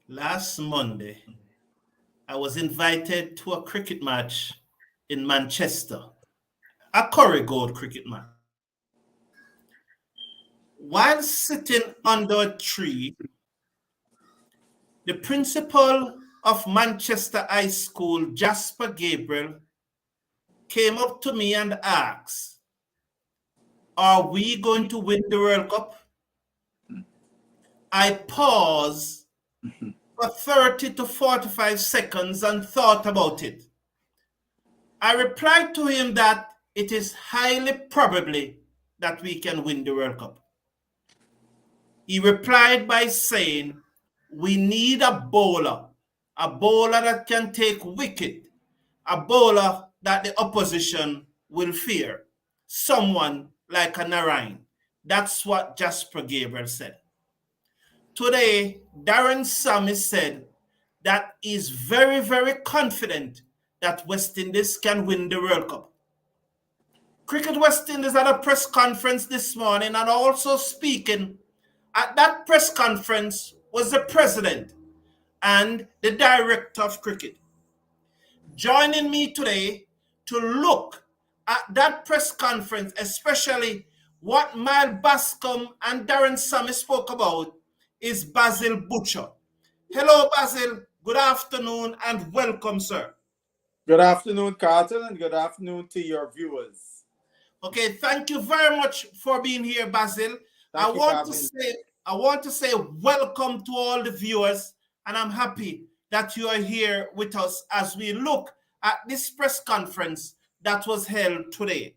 Last Monday, I was invited to a cricket match in Manchester, a Curry Gold cricket match. While sitting under a tree, the principal of Manchester High School, Jasper Gabriel, came up to me and asked, "Are we going to win the World Cup?" I paused for 30 to 45 seconds and thought about it. I replied to him that it is highly probably that we can win the World Cup. He replied by saying, "We need a bowler that can take wicket, a bowler that the opposition will fear, someone like a Narain." That's what Jasper Gabriel said. Today, Darren Samy said that he's very, very confident that West Indies can win the World Cup. Cricket West Indies had a press conference this morning, and also speaking at that press conference was the president and the director of cricket. Joining me today to look at that press conference, especially what Mile Bascom and Darren Samy spoke about, is Basil Butcher. Hello, Basil. Good afternoon and welcome, sir. Good afternoon, Carlton, and good afternoon to your viewers. Okay, thank you very much for being here, Basil. I want to say welcome to all the viewers, and I'm happy that you are here with us as we look at this press conference that was held today.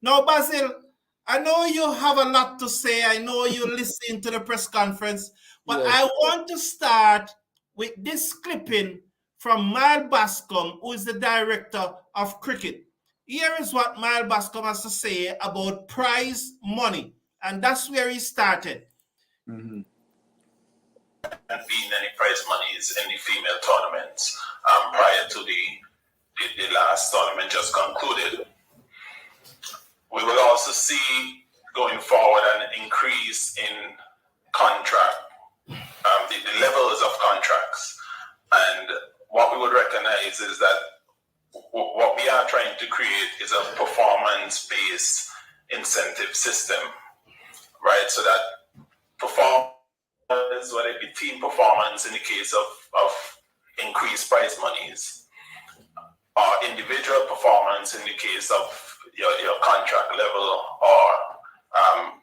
Now, Basil, I know you have a lot to say. I know you listened to the press conference, but Yes. I want to start with this clipping from Mile Bascom, who is the director of cricket. Here is what Mile Bascom has to say about prize money, and that's where he started. And being any prize monies in the female tournaments prior to the last tournament just concluded. We will also see going forward an increase in contract, the levels of contracts. And what we would recognize is that what we are trying to create is a performance-based incentive system, right? So that performance, whether it be team performance in the case of increased prize monies, or individual performance in the case of your contract level, or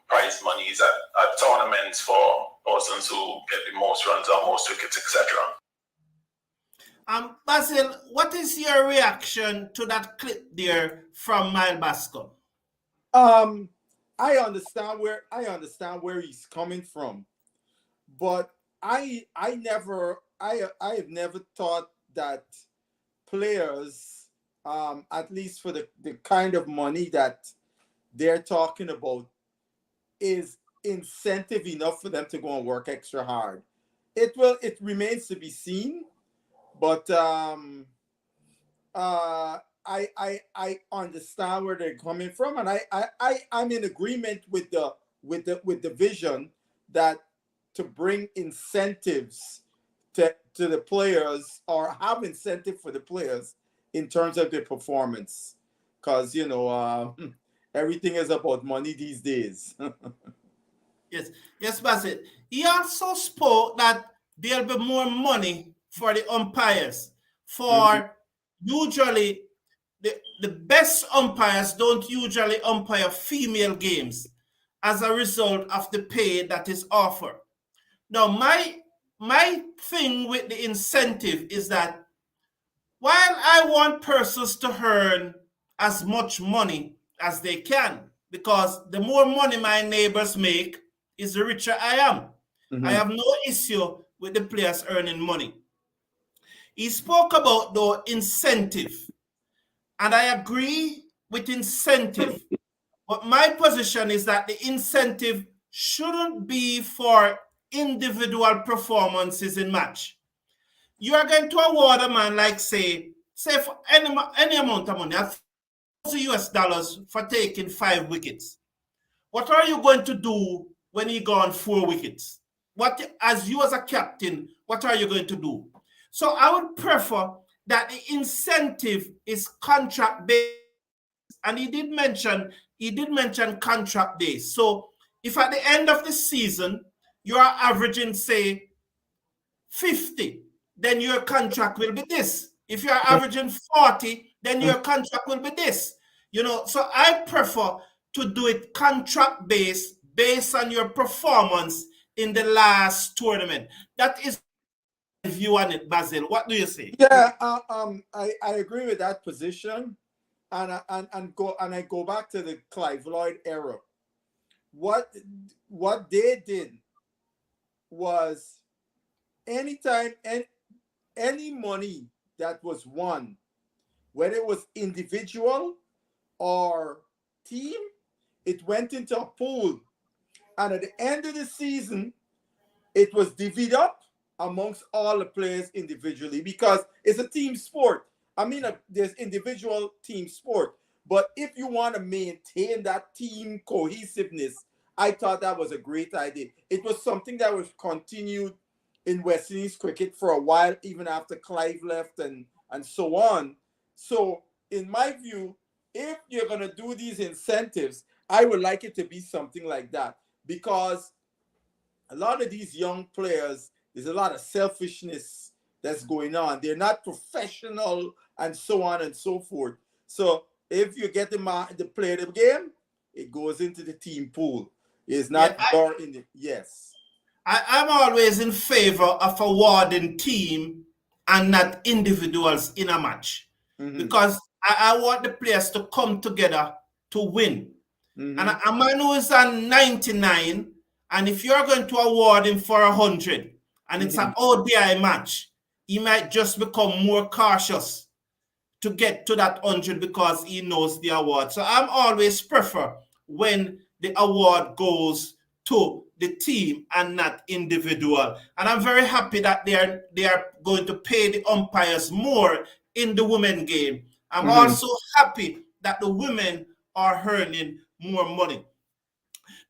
prize monies at tournaments for persons who get the most runs or most wickets, etc. Basil, what is your reaction to that clip there from Mile Bascom? I understand where he's coming from, but I have never thought that players, at least for the kind of money that they're talking about, is incentive enough for them to go and work extra hard. It remains to be seen, but I understand where they're coming from, and I'm in agreement with the vision that to bring incentives to the players, or have incentive for the players in terms of their performance, because everything is about money these days. Yes, Basil. He also spoke that there'll be more money for the umpires. For usually, the best umpires don't usually umpire female games as a result of the pay that is offered. Now, my thing with the incentive is that while I want persons to earn as much money as they can, because the more money my neighbors make, is the richer I am. I have no issue with the players earning money. He spoke about the incentive, and I agree with incentive. But my position is that the incentive shouldn't be for individual performances in match. You are going to award a man like, say for any amount of money, $1,000 for taking 5 wickets. What are you going to do when he gone 4 wickets? as you as a captain, what are you going to do? So I would prefer that the incentive is contract based, and he did mention contract based. So if at the end of the season you are averaging say 50, then your contract will be this. If you're averaging 40, then your contract will be this. So I prefer to do it contract based on your performance in the last tournament. That is my view on it, Basil. What do you say? Yeah, I agree with that position, and I go back to the Clive Lloyd era. What they did was anytime any money that was won, whether it was individual or team, it went into a pool, and at the end of the season, it was divvied up amongst all the players individually because it's a team sport. I mean, there's individual team sport, but if you want to maintain that team cohesiveness, I thought that was a great idea. It was something that was continued in West Indies cricket for a while, even after Clive left and so on. So, in my view, if you're going to do these incentives, I would like it to be something like that because a lot of these young players, there's a lot of selfishness that's going on. They're not professional and so on and so forth. So if you get them to play the game, it goes into the team pool. It's Yeah, not your in the yes. I'm always in favor of awarding team and not individuals in a match Mm-hmm. because I want the players to come together to win. And Mm-hmm. a man who is on 99, and if you're going to award him for 100, and it's Mm-hmm. an ODI match, he might just become more cautious to get to that 100 because he knows the award. So I'm always prefer when the award goes to the team and not individual. And I'm very happy that they are going to pay the umpires more in the women game. I'm Mm-hmm. also happy that the women are earning more money.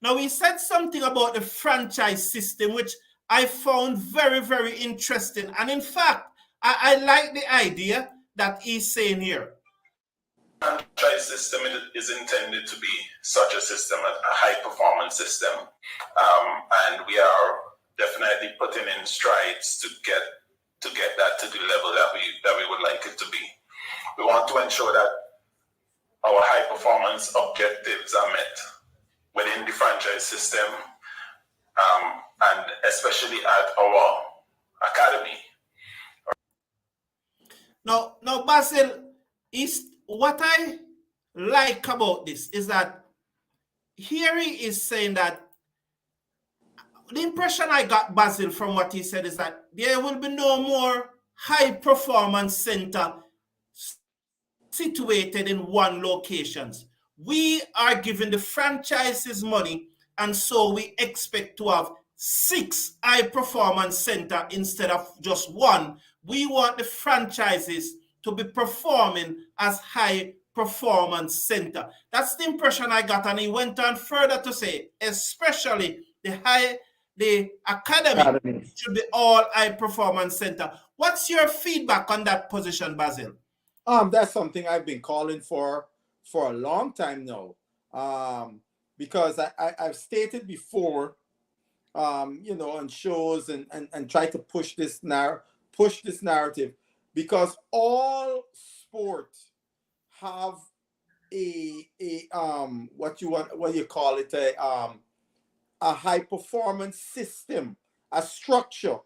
Now, he said something about the franchise system, which I found very, very interesting. And in fact, I like the idea that he's saying here. Franchise system is intended to be such a system, a high performance system, and we are definitely putting in strides to get that to the level that we would like it to be. We want to ensure that our high performance objectives are met within the franchise system, and especially at our academy. Now, Basil, is what I like about this is that here he is saying that the impression I got, Basil, from what he said is that there will be no more high performance center situated in one locations. We are giving the franchises money, and so we expect to have 6 high performance center instead of just one. We want the franchises to be performing as high performance center. That's the impression I got, and he went on further to say, especially the academy Academy. should be all high performance center. What's your feedback on that position, Basil? That's something I've been calling for a long time now. Because I've stated before, on shows and try to push this narrative because all sport have a what you call it a high performance system, a structure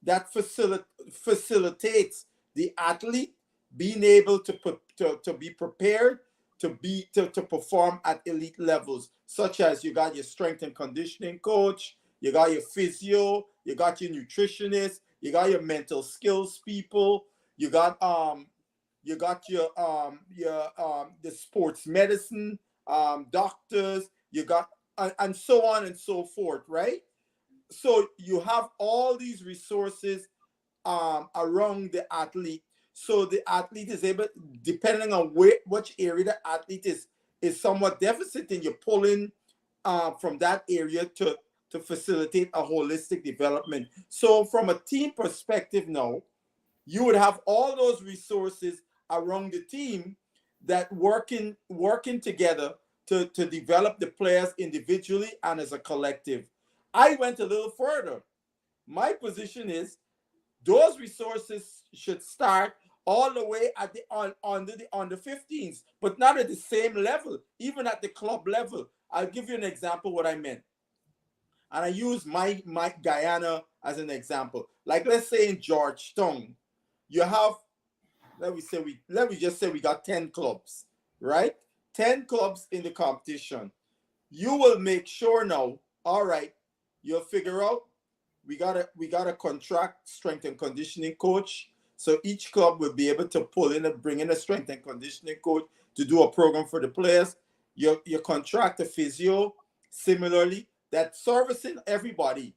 that facilitates the athlete being able to be prepared to perform at elite levels, such as you got your strength and conditioning coach, you got your physio, you got your nutritionist, you got your mental skills people, you got your the sports medicine doctors, you got and so on and so forth, right? So you have all these resources around the athlete, so the athlete is able, depending on which area the athlete is somewhat deficit, and you're pulling from that area to to facilitate a holistic development. So from a team perspective now, you would have all those resources around the team that working together to develop the players individually and as a collective. I went a little further. My position is those resources should start all the way at the under 15s, but not at the same level, even at the club level. I'll give you an example what I meant. And I use my Guyana as an example. Like let's say in Georgetown, you have let me just say we got 10 clubs, right? 10 clubs in the competition. You will make sure now, all right, you'll figure out we gotta contract strength and conditioning coach. So each club will be able to pull in and bring in a strength and conditioning coach to do a program for the players. You contract a physio similarly that servicing everybody.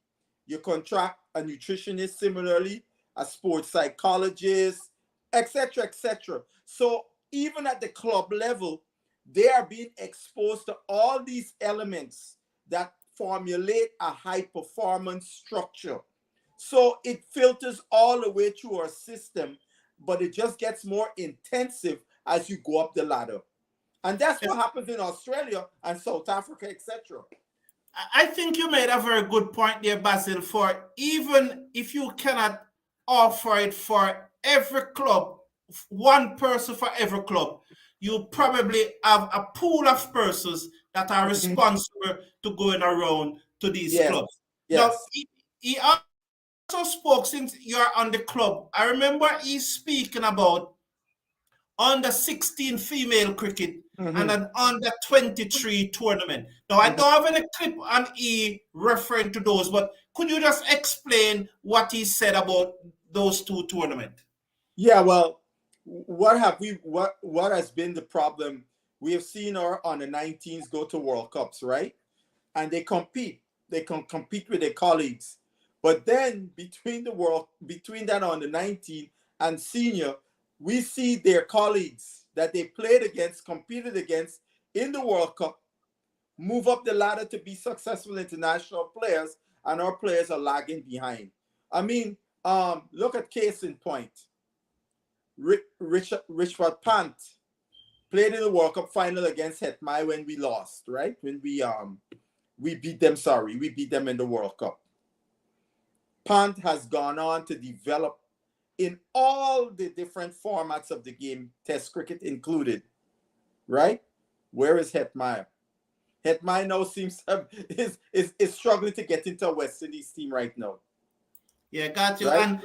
You contract a nutritionist similarly, a sports psychologist, etc., etc. So even at the club level, they are being exposed to all these elements that formulate a high performance structure. So it filters all the way through our system, but it just gets more intensive as you go up the ladder. And that's what happens in Australia and South Africa, etc. I think you made a very good point there, Basil, for even if you cannot offer it for every club, one person for every club, you probably have a pool of persons that are Mhm. responsible to going around to these Yes, clubs. Now, yes. he also spoke since you're on the club. I remember he's speaking about under 16 female cricket and Mhm, an under 23 tournament. Now, I mhm. don't have any clip on E referring to those, but could you just explain what he said about those two tournaments? Yeah, well, what has been the problem? We have seen our under 19s go to World Cups, right? And they compete. They can compete with their colleagues. But then between that under 19 and senior, we see their colleagues that they played against, competed against in the World Cup, move up the ladder to be successful international players, and our players are lagging behind. I mean, look at case in point. Richard Pant played in the World Cup final against Hetmai when we lost, right? When we beat them. Sorry, we beat them in the World Cup. Pant has gone on to develop in all the different formats of the game, Test cricket included, right? Where is Hetmai? Hetmai now seems is struggling to get into a West Indies team right now, Yeah, got you. right?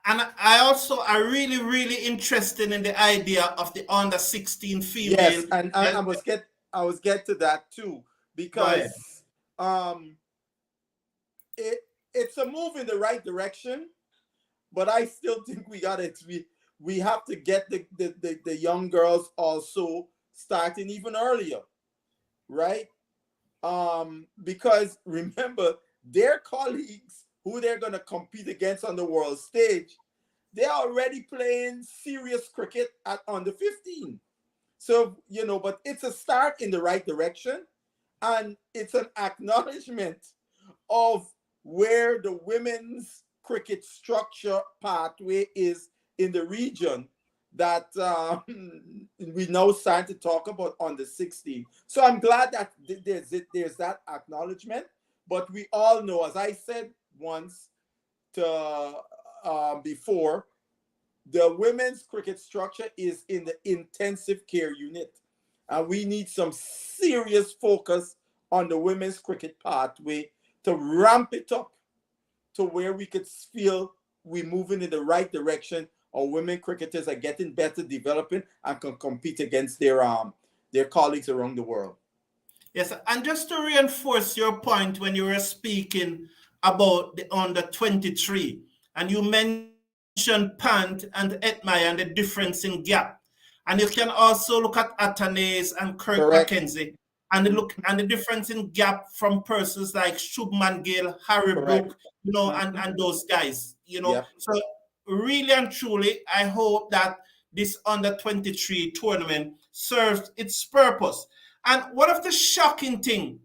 And I also are really, really interested in the idea of the under 16 female. Yes, and I And was get to that too go ahead. because um it it's a move in the right direction, but I still think we have to get the young girls also starting even earlier, right? Because remember their colleagues who they're gonna compete against on the world stage, they're already playing serious cricket at under 15. So, but it's a start in the right direction, and it's an acknowledgement of where the women's cricket structure pathway is in the region that we now start to talk about on the 16. So I'm glad that there's that acknowledgement. But we all know, as I said once to before, the women's cricket structure is in the intensive care unit. And we need some serious focus on the women's cricket pathway to ramp it up to where we could feel we're moving in the right direction. Our women cricketers are getting better, developing, and can compete against their colleagues around the world. Yes, and just to reinforce your point when you were speaking about the under 23, and you mentioned Pant and Etmai and the difference in gap. And you can also look at Atanase and Kirk Correct. McKenzie and the difference in gap from persons like Shubman Gill, Harry Correct. Brook, Mhm. and those guys, Yep. So really and truly, I hope that this under 23 tournament serves its purpose. And one of the shocking thing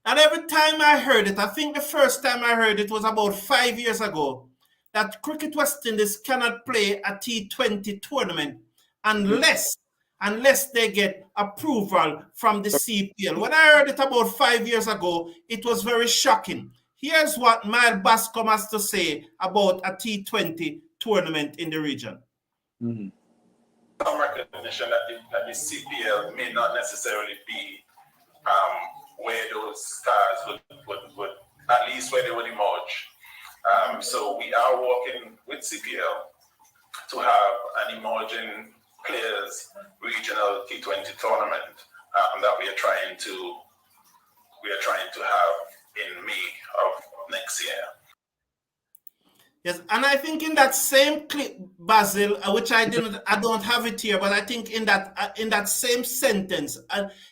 And every time I heard it, I think the first time I heard it was about 5 years ago, that Cricket West Indies cannot play a T20 tournament unless they get approval from the CPL. When I heard it about 5 years ago, it was very shocking. Here's what Mile Bascom has to say about a T20 tournament in the region. Mm-hmm. Some recognition that the CPL may not necessarily be where those stars would at least where they would emerge. So we are working with CPL to have an emerging players regional T20 tournament that we are trying to have in May of next year. Yes, and I think in that same clip, Basil, which I don't have it here, but I think in that same sentence,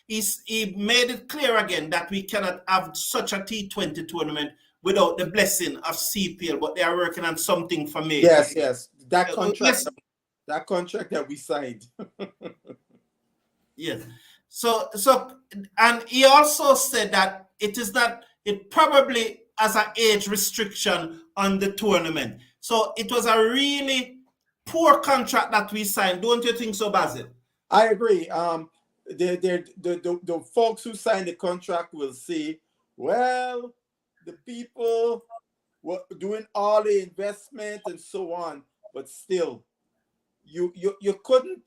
he made it clear again that we cannot have such a T20 tournament without the blessing of CPL, but they are working on something for me. Yes, that Yes. contract that we signed. Yes. So, and he also said that it probably has an age restriction on the tournament. So it was a really poor contract that we signed. Don't you think so, Basil? I agree. The folks who signed the contract will say, well, the people were doing all the investment and so on, but still, you couldn't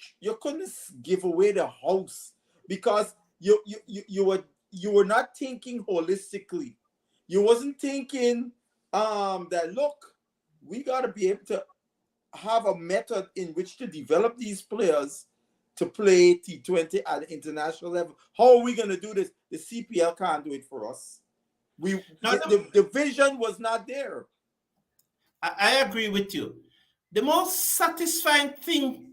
give away the house because you were not thinking holistically. You wasn't thinking that look, we got to be able to have a method in which to develop these players to play T20 at the international level. How are we going to do this? The CPL can't do it for us. The vision was not there. I agree with you. The most satisfying thing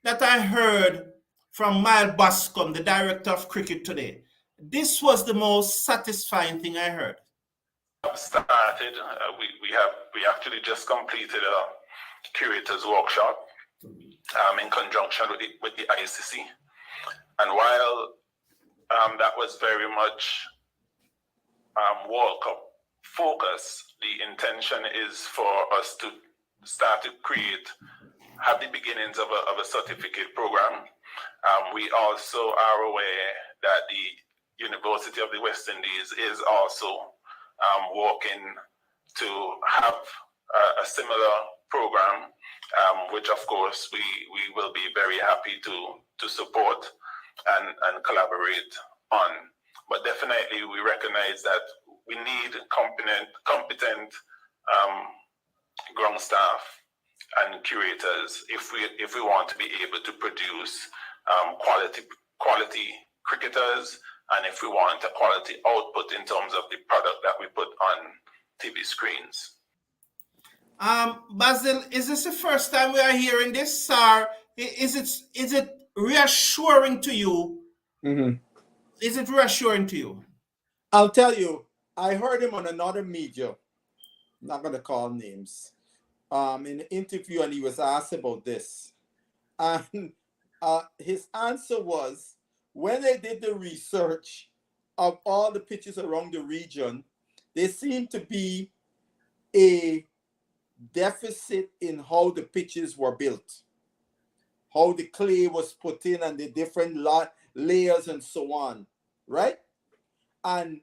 that I heard from Mile Bascom, the director of cricket today, this was the most satisfying thing I heard. Started. We actually just completed a curators workshop in conjunction with the ICC, and while that was very much World Cup focus, the intention is for us to start to have the beginnings of a certificate program. We also are aware that the University of the West Indies is also working to have a similar program, which of course we will be very happy to support and collaborate on. But definitely we recognize that we need competent ground staff and curators if we want to be able to produce quality cricketers, and if we want a quality output in terms of the product that we put on TV screens. Basil, is this the first time we are hearing this, or is it reassuring to you? Mm-hmm. Is it reassuring to you? I'll tell you, I heard him on another media, I'm not going to call names, in an interview, and he was asked about this. And his answer was, when they did the research of all the pitches around the region, there seemed to be a deficit in how the pitches were built, how the clay was put in and the different layers and so on, right? And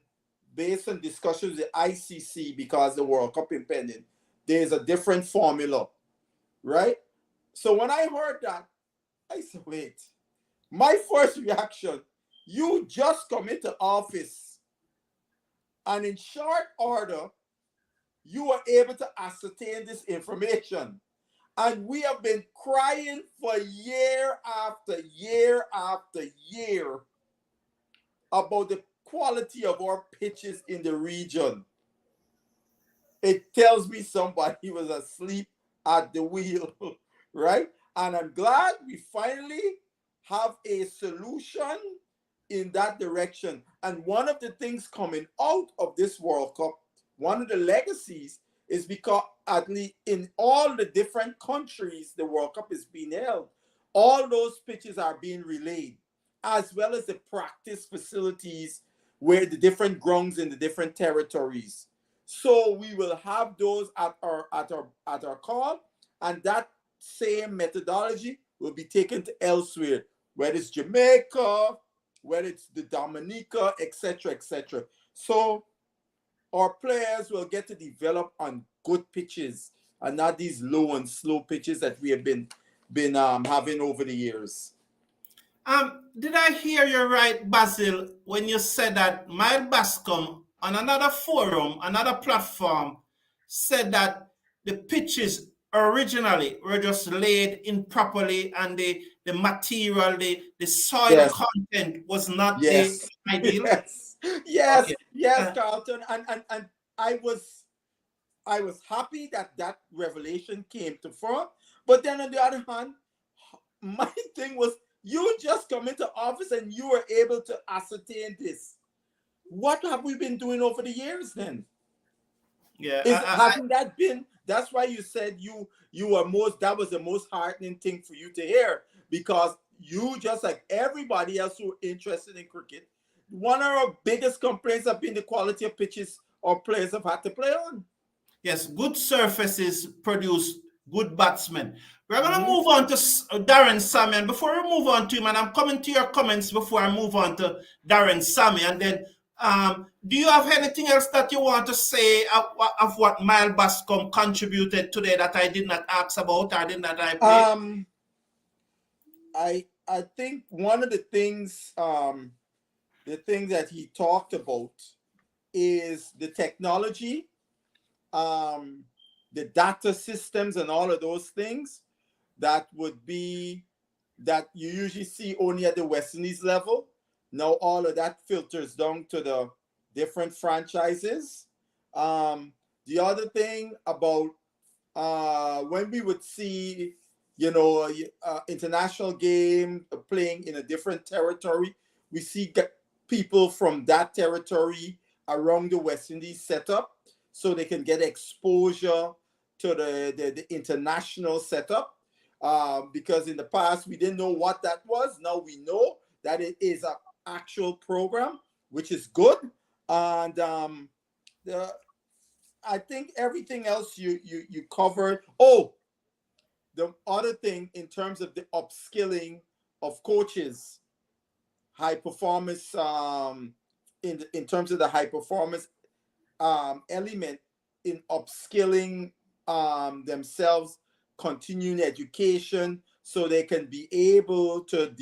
based on discussions with the ICC, because the World Cup impending, there's a different formula, right? So when I heard that, I said, wait, my first reaction, you just come into office and in short order, you were able to ascertain this information. And we have been crying for year after year after year about the quality of our pitches in the region. It tells me somebody was asleep at the wheel, right? And I'm glad we finally have a solution in that direction. And one of the things coming out of this World Cup, one of the legacies is because at least in all the different countries the World Cup is being held, all those pitches are being relayed, as well as the practice facilities where the different grounds in the different territories. So we will have those at our call, and that same methodology will be taken to elsewhere, whether it's Jamaica, whether it's the Dominica, etc., etc. So our players will get to develop on good pitches and not these low and slow pitches that we have been having over the years. Did I hear you right, Basil, when you said that Mile Bascom on another forum, another platform, said that the pitches originally were just laid improperly and the material, the soil Yes, content was not the yes, ideal? yes, yes, Okay. yes, Uh, Carlton, and I was happy that that revelation came to front. But then on the other hand, my thing was you just come into office and you were able to ascertain this. What have we been doing over the years then? yeah, Is Hasn't that been, that's why you said you were most, that was the most heartening thing for you to hear, because you, just like everybody else who are interested in cricket, one of our biggest complaints have been the quality of pitches our players have had to play on. yes, good surfaces produce good batsmen. We're going to Mhm. move on to Darren Sammy. And before we move on to him, and I'm coming to your comments before I move on to Darren Sammy. And then, do you have anything else that you want to say of what Mile Bascom contributed today that I did not ask about or did not I play? I think one of the things that he talked about is the technology, the data systems, and all of those things that you usually see only at the West Indies level. Now all of that filters down to the different franchises. The other thing about when we would see, international game playing in a different territory, we see people from that territory around the West Indies set up so they can get exposure to the international setup. Because in the past we didn't know what that was. Now we know that it is an actual program, which is good. And I think everything else you covered. Oh, the other thing in terms of the upskilling of coaches, high performance, in terms of the high performance element in upskilling themselves, continuing education, so they can be able to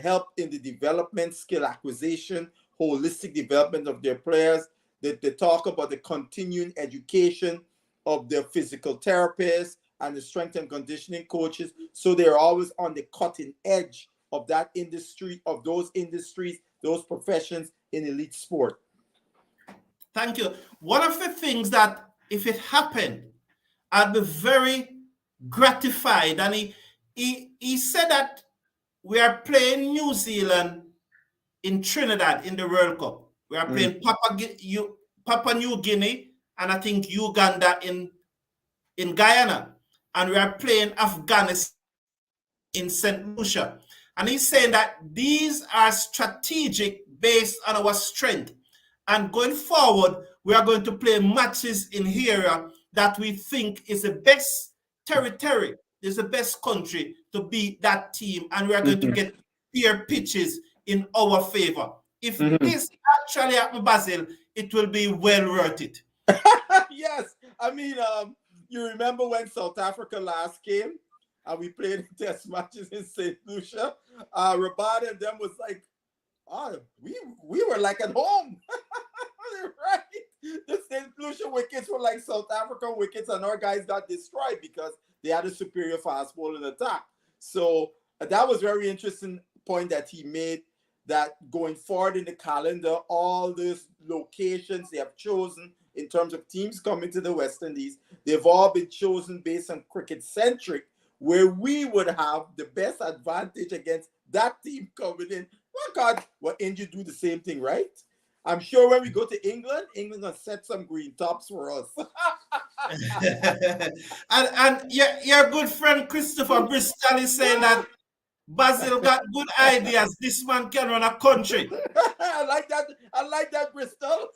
help in the development, skill acquisition, holistic development of their players. They talk about the continuing education of their physical therapists and the strength and conditioning coaches, so they're always on the cutting edge of that industry, of those industries, those professions in elite sport. Thank you. One of the things that, if it happened, I'd be very gratified. And he said that we are playing New Zealand in Trinidad in the World Cup. We are playing Papua New Guinea and I think Uganda in Guyana. And we are playing Afghanistan in St. Lucia. And he's saying that these are strategic based on our strength. And going forward, we are going to play matches in here that we think is the best territory, is the best country to beat that team. And we are going to get fair pitches in our favor. If this actually happens, Basil, it will be well worth it. Yes. I mean, you remember when South Africa last came and we played test matches in St. Lucia? Rabada and them was like, we were like at home. Right? The St. Lucia wickets were like South African wickets, and our guys got destroyed because they had a superior fast bowling attack. So that was very interesting point that he made, that going forward in the calendar, all these locations they have chosen in terms of teams coming to the West Indies, they've all been chosen based on cricket centric, where we would have the best advantage against that team coming in. Oh God, well, India do the same thing, right? I'm sure when we go to England gonna set some green tops for us. and your good friend Christopher Bristol is saying that Basil got good ideas. This man can run a country. I like that. I like that, Bristol.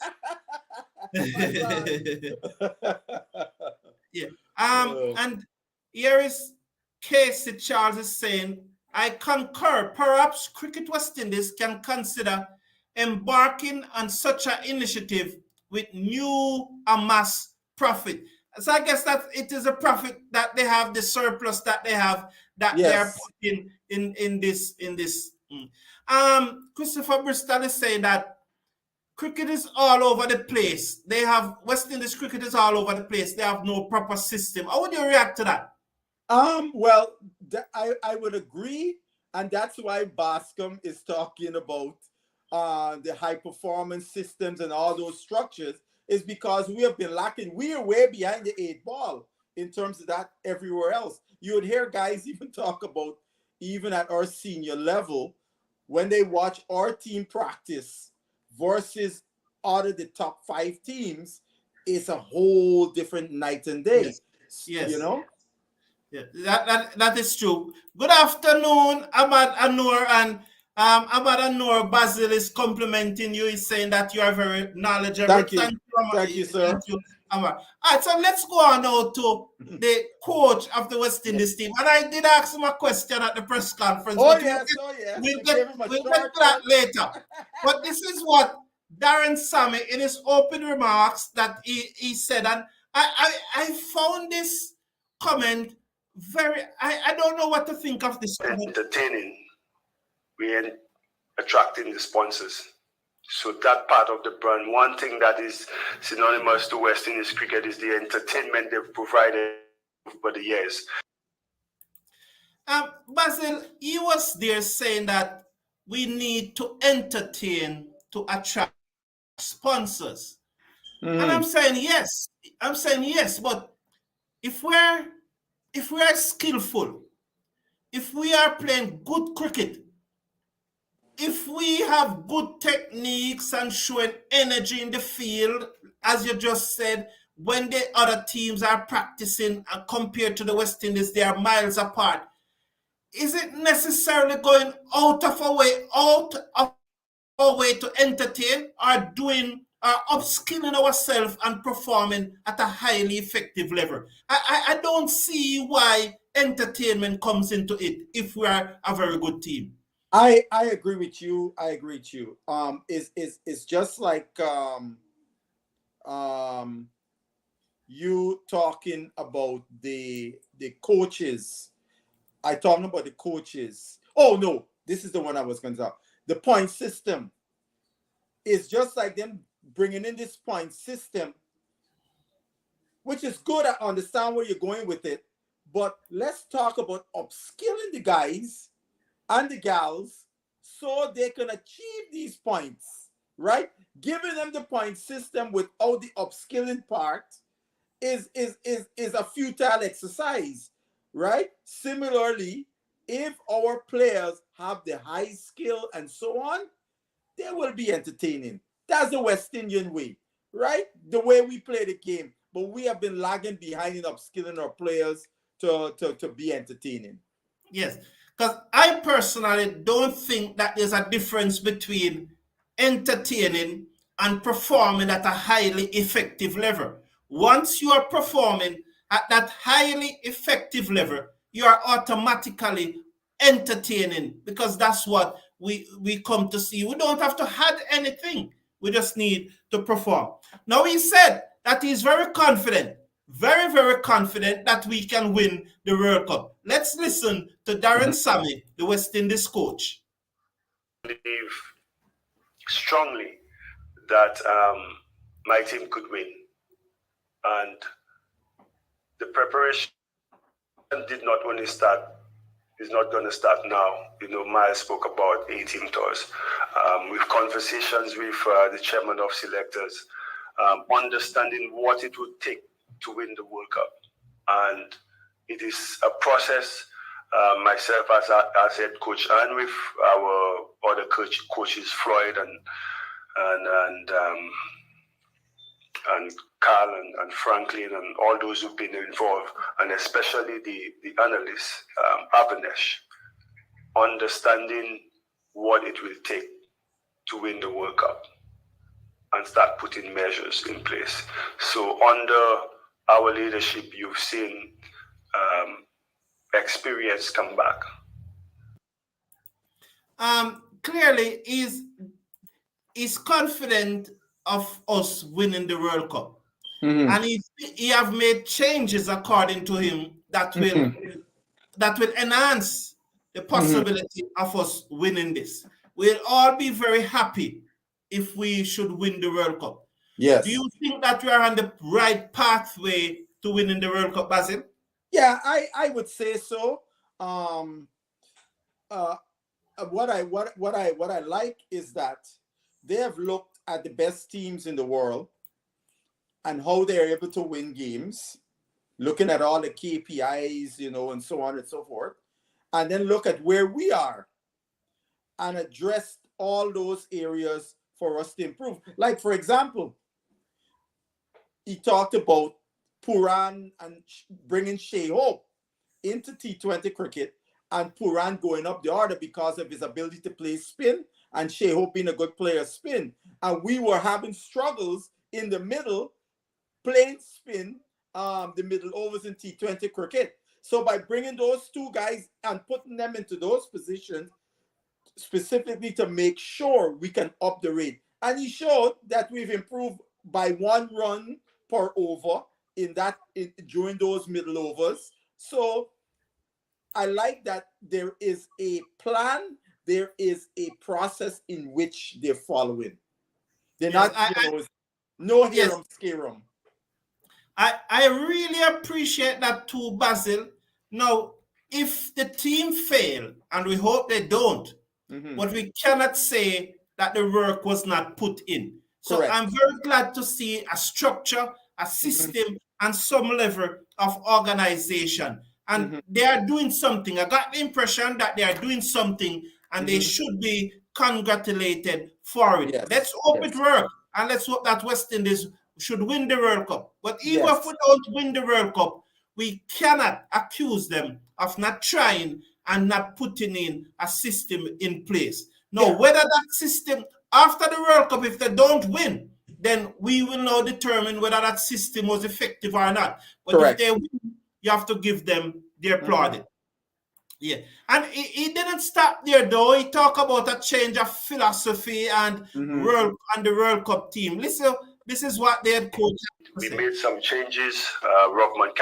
Yeah. Uh, And here is Casey Charles is saying, I concur. Perhaps Cricket West Indies can consider embarking on such an initiative with new amass profit. So I guess that it is a profit that they have, the surplus that they have, that they are yes. putting in this. Christopher Bristol is saying that cricket is all over the place. They have West Indies cricket is all over the place. They have no proper system. How would you react to that? Well, I would agree, and that's why Bascom is talking about the high performance systems and all those structures, is because we have been lacking. We are way behind the 8 ball in terms of that everywhere else. You would hear guys even talk about, even at our senior level, when they watch our team practice versus out of the top 5 teams, it's a whole different night and day. Yes. You Yes. know? Yeah, that is true. Good afternoon, Ahmad Anur, and Ahmad Anur. Basil is complimenting you. He's saying that you are very knowledgeable. Thank you. Thank you, Thank sir. you, Ahmad. All right, so let's go on now to the coach of the West Yeah. Indies team. And I did ask him a question at the press conference, Oh but yes, oh yes. we'll I get gave him a we'll get to short that one. later. But this is what Darren Samy in his open remarks that he said, and I found this comment I don't know what to think of this comment. Entertaining, we're attracting the sponsors. So that part of the brand, one thing that is synonymous to West Indies cricket is the entertainment they've provided over the years. Basil, he was there saying that we need to entertain to attract sponsors. And I'm saying yes. I'm saying yes, but if we're skillful, if we are playing good cricket, if we have good techniques and showing energy in the field, as you just said, when the other teams are practicing and compared to the West Indies, they are miles apart. Is it necessarily going out of our way to entertain, or doing or upskilling ourselves and performing at a highly effective level? I don't see why entertainment comes into it if we are a very good team. I agree with you. I agree with you. It's just like you talking about the coaches. I talking about the coaches. Oh no, this is the one I was going to talk. The point system is just like them bringing in this point system, which is good. I understand where you're going with it, but let's talk about upskilling the guys and the gals so they can achieve these points, right? Giving them the point system without the upskilling part is a futile exercise, right? Similarly, if our players have the high skill and so on, they will be entertaining. That's the West Indian way, right? The way we play the game. But we have been lagging behind in upskilling our players to be entertaining. Yes, because I personally don't think that there's a difference between entertaining and performing at a highly effective level. Once you are performing at that highly effective level, you are automatically entertaining, because that's what we come to see. We don't have to add anything. We just need to perform. Now, he said that he's very confident, very, very confident that we can win the World Cup. Let's listen to Darren Samy, the West Indies coach. I believe strongly that my team could win. And the preparation did not only start, is not going to start now. You know, Miles spoke about 18 tours. With conversations with the chairman of selectors, understanding what it would take to win the World Cup. And it is a process, myself as head coach and with our other coaches, Floyd and Carl and Franklin and all those who've been involved, and especially the analyst, Avanesh. understanding what it will take to win the World Cup and start putting measures in place. So under our leadership, you've seen experience come back. Clearly, he's confident of us winning the World Cup. And he have made changes according to him that will enhance the possibility of us winning this. We'll all be very happy if we should win the World Cup. Yes. Do you think that we are on the right pathway to winning the World Cup, Basil? Yeah, I would say so. What I like is that they have looked at the best teams in the world and how they're able to win games, looking at all the KPIs, and so on and so forth, and then look at where we are and address all those areas for us to improve. Like, for example, he talked about Puran and bringing Shea Hope into T20 cricket, and Puran going up the order because of his ability to play spin, and Shea Hope being a good player spin. And we were having struggles in the middle, playing spin, the middle overs in T20 cricket. So by bringing those two guys and putting them into those positions, specifically to make sure we can up the rate. And he showed that we've improved by 1 run per over during those middle overs. So I like that there is a plan, there is a process in which they're following. They're not, no hear-em, scare-em. I really appreciate that too, Basil. Now, if the team fail, and we hope they don't, but we cannot say that the work was not put in. So Correct. I'm very glad to see a structure, a system, and some level of organization. And they are doing something. I got the impression that they are doing something, and they should be congratulated for it. Yes. Let's hope it works, and let's hope that West Indies should win the World Cup. But even if we don't win the World Cup, we cannot accuse them of not trying and not putting in a system in place. Now, whether that system, after the World Cup, if they don't win, then we will now determine whether that system was effective or not. But Correct. if they win, you have to give them their plaudit. Yeah. And he didn't stop there, though. He talked about a change of philosophy and the World Cup team. Listen, this is what their coach We made some changes. Rockman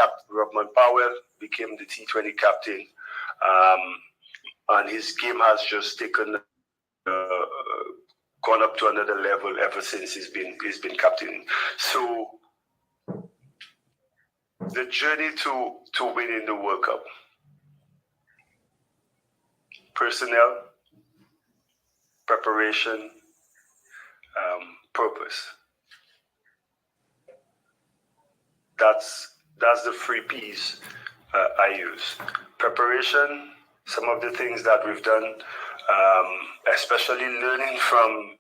Powell became the T20 captain, and his game has just gone up to another level ever since he's been captain. So the journey to winning the World Cup: personnel, preparation, purpose. That's the 3 P's I use. Preparation, some of the things that we've done, especially learning from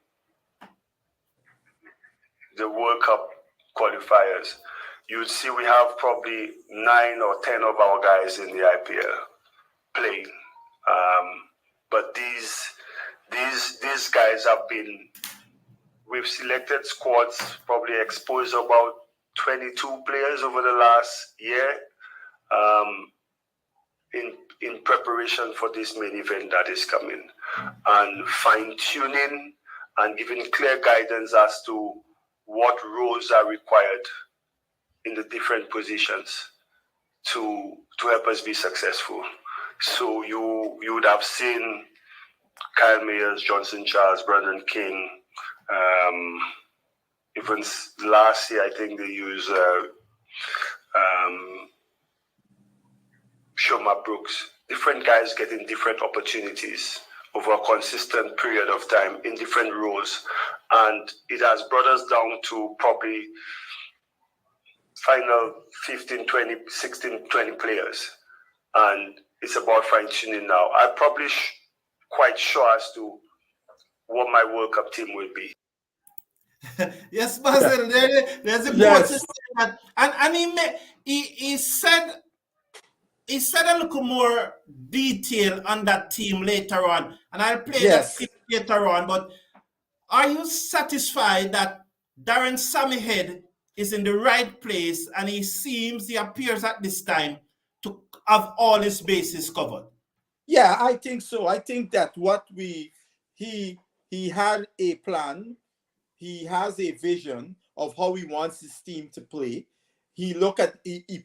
the World Cup qualifiers. You'd see we have probably 9 or 10 of our guys in the IPL playing. But these guys we've selected squads, probably exposed about 22 players over the last year in preparation for this main event that is coming, and fine-tuning and giving clear guidance as to what roles are required in the different positions to help us be successful. So you would have seen Kyle Mayers, Johnson Charles, Brandon King. Even last year, I think they used Shoma Brooks. Different guys getting different opportunities over a consistent period of time in different roles. And it has brought us down to probably final 15, 20, 16, 20 players. And it's about fine-tuning now. I'm probably quite sure as to what my World Cup team will be. Yes, Basil, there's a quote to say that. And he said he said a little more detail on that team later on, and I'll play that Yes. clip later on. But are you satisfied that Darren Samy Head is in the right place and he appears at this time to have all his bases covered? Yeah, I think so. I think that he had a plan. He has a vision of how he wants his team to play. He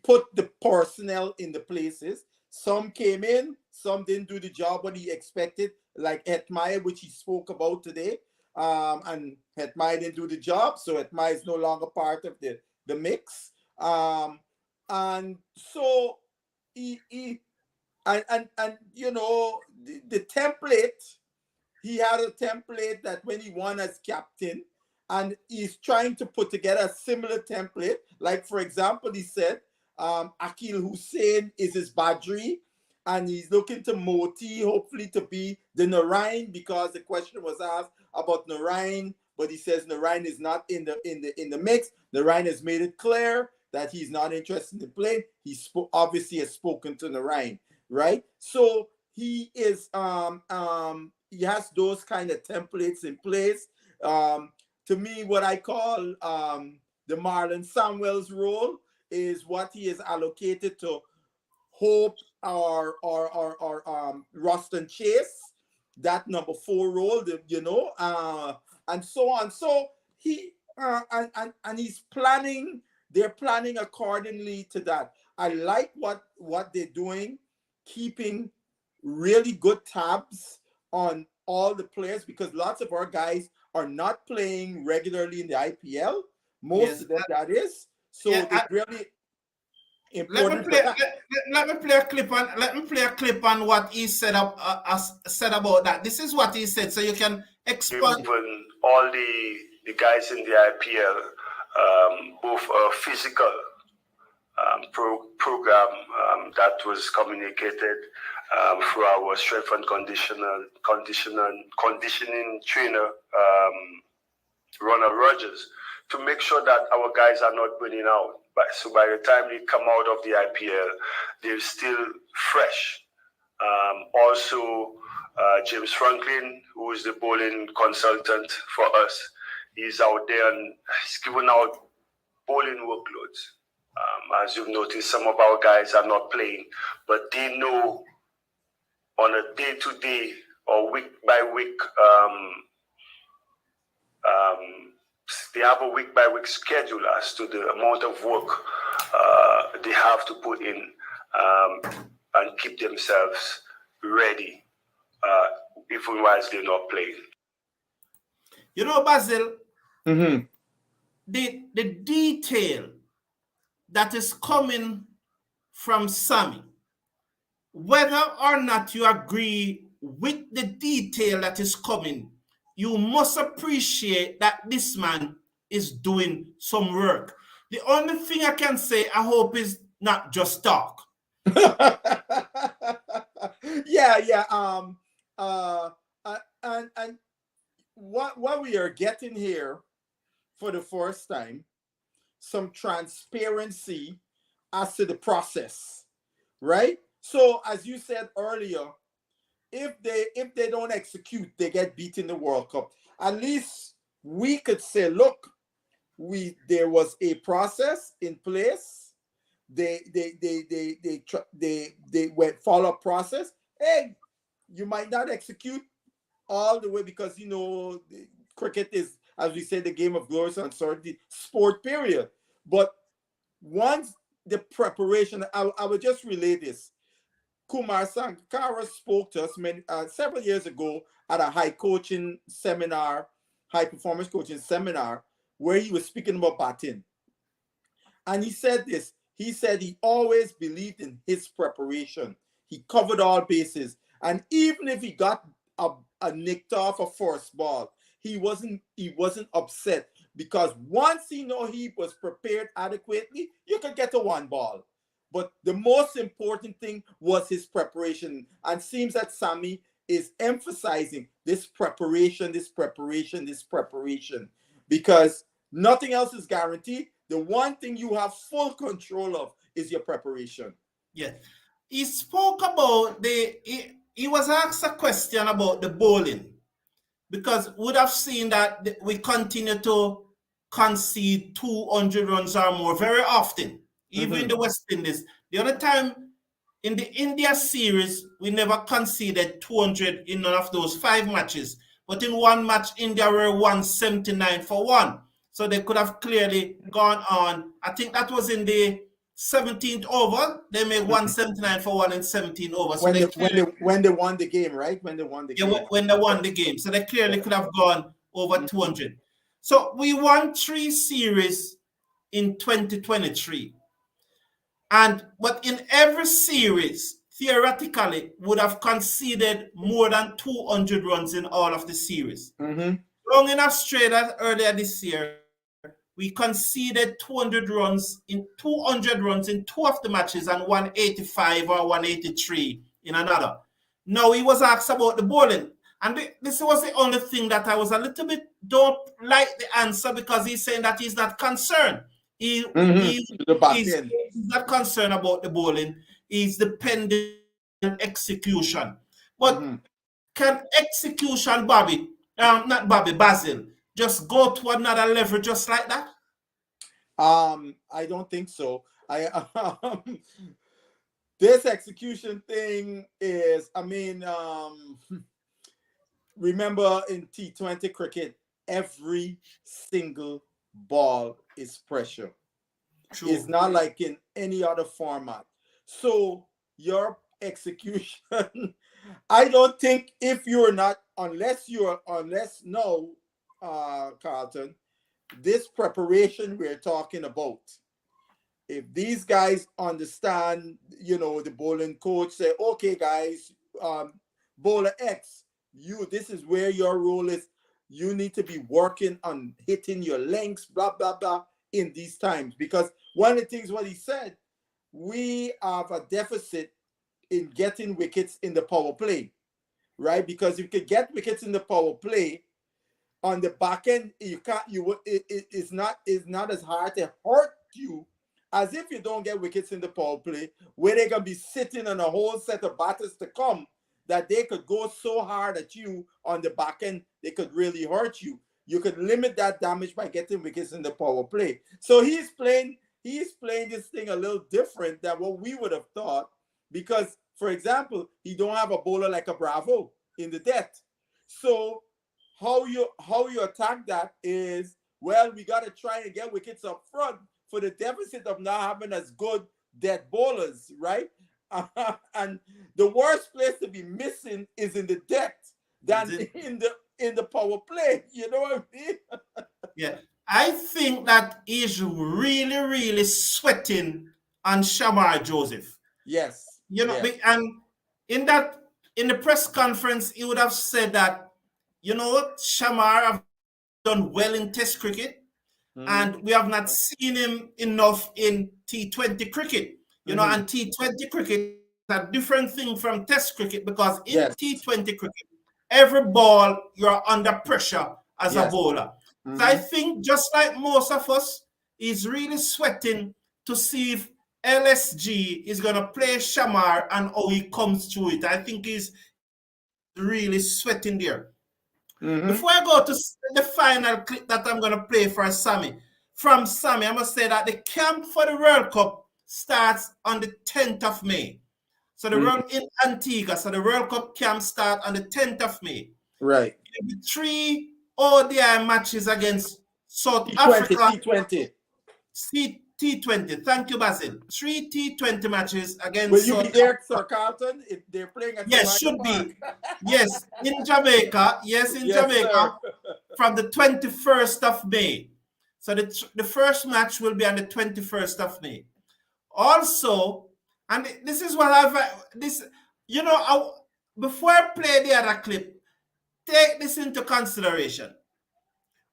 put the personnel in the places. Some came in, some didn't do the job what he expected, like Hetmaya, which he spoke about today. And Hetmaya didn't do the job, so Hetmaya is no longer part of the mix. And so he and you know the template, he had a template that when he won as captain, and he's trying to put together a similar template. Like, for example, he said Akil Hussein is his Badri, and he's looking to Moti, hopefully, to be the Narayan, because the question was asked about Narayan, but he says Narayan is not in the mix. Narayan has made it clear that he's not interested in playing. He obviously has spoken to Narayan, right? So he is he has those kind of templates in place. To me, what I call the Marlon Samuels role is what he is allocated to Hope or Ruston Chase, that number 4 role, and so on. So he and he's planning. They're planning accordingly to that. I like what they're doing, keeping really good tabs on all the players, because lots of our guys are not playing regularly in the IPL. Most of them, that is. So they're really important for that. Let me play a clip on what he said said about that. This is what he said, so you can expand. Even all the guys in the IPL, both physical program that was communicated through our strength and conditioning trainer, Ronald Rogers, to make sure that our guys are not burning out. So by the time they come out of the IPL, they're still fresh. Also, James Franklin, who is the bowling consultant for us, he's out there and he's giving out bowling workloads. As you've noticed, some of our guys are not playing, but they know on a day-to-day or week-by-week, they have a week-by-week schedule as to the amount of work they have to put in and keep themselves ready, even whilst they're not playing. You know, Basil, Mm-hmm. the detail that is coming from Samy, whether or not you agree with the detail that is coming, you must appreciate that this man is doing some work. The only thing I can say, I hope, is not just talk. Yeah. And what we are getting here for the first time, some transparency as to the process, right? So as you said earlier, if they don't execute, they get beat in the World Cup. At least we could say, look, there was a process in place. They went follow-up process. Hey, you might not execute all the way, because cricket is, as we say, the game of glorious uncertainty, sport, period. But once the preparation, I will just relay this. Kumar Sankara spoke to us several years ago at a high performance coaching seminar, where he was speaking about batting. And he said this. He said he always believed in his preparation. He covered all bases. And even if he got a nicked off a first ball, he wasn't upset, because once he know he was prepared adequately, you could get a 1 ball. But the most important thing was his preparation. And seems that Samy is emphasizing this preparation, because nothing else is guaranteed. The one thing you have full control of is your preparation. Yeah. he spoke about he was asked a question about the bowling, because would have seen that we continue to concede 200 runs or more very often, even in the West Indies. The other time in the India series, we never conceded 200 in none of those 5 matches. But in one match, India were 179 for one. So they could have clearly gone on. I think that was in the 17th over. They made 179 for one in 17 over. So when they won the game, right? When they won the game. When they won the game. So they clearly could have gone over 200. So we won 3 series in 2023. But in every series, theoretically, would have conceded more than 200 runs in all of the series. Long in Australia earlier this year, we conceded 200 runs in 2 of the matches and 185 or 183 in another. Now he was asked about the bowling, and this was the only thing that I was a little bit don't like the answer, because he's saying that he's not concerned. He's not concerned about the bowling. He's dependent on execution. But can execution, Basil, just go to another level just like that? I don't think so. This execution thing is, remember in T20 cricket, every single ball is pressure. True. It's not like in any other format. So your execution, I don't think if you're not, unless no, Carlton, this preparation we're talking about, if these guys understand, the bowling coach say, okay, guys, bowler X, this is where your role is. You need to be working on hitting your lengths, blah, blah, blah, in these times. Because one of the things what he said, we have a deficit in getting wickets in the power play, right? Because if you could get wickets in the power play, on the back end, it's not as hard to hurt you as if you don't get wickets in the power play, where they're going to be sitting on a whole set of batters to come, that they could go so hard at you on the back end, they could really hurt you. You could limit that damage by getting wickets in the power play. So he's playing this thing a little different than what we would have thought, because, for example, he don't have a bowler like a Bravo in the death. So how you attack that is, well, we got to try and get wickets up front for the deficit of not having as good dead bowlers, right? And the worst place to be missing is in the depth than in the power play. You know what I mean? Yeah. I think that he's really, really sweating on Shamar Joseph. Yes. And in the press conference, he would have said that, Shamar have done well in Test cricket, and we have not seen him enough in T20 cricket. And T20 cricket is a different thing from Test cricket, because in T20 cricket, every ball you're under pressure as a bowler. So I think, just like most of us, he's really sweating to see if LSG is going to play Shamar and how he comes through it. I think he's really sweating there. Before I go to the final clip that I'm going to play from Samy, I must say that the camp for the World Cup starts on the 10th of May. So the World in Antigua. So the World Cup camp starts on the 10th of May. Right. 3 ODI matches against South Africa. T20. T20. Thank you, Basil. 3 T20 matches against. Will you be there, Sir Carlton? If they're playing at yes, should be. Yes, in Jamaica. Yes, in Jamaica, sir. From the 21st of May. So the first match will be on the 21st of May. Also, and this is what before I play the other clip, take this into consideration.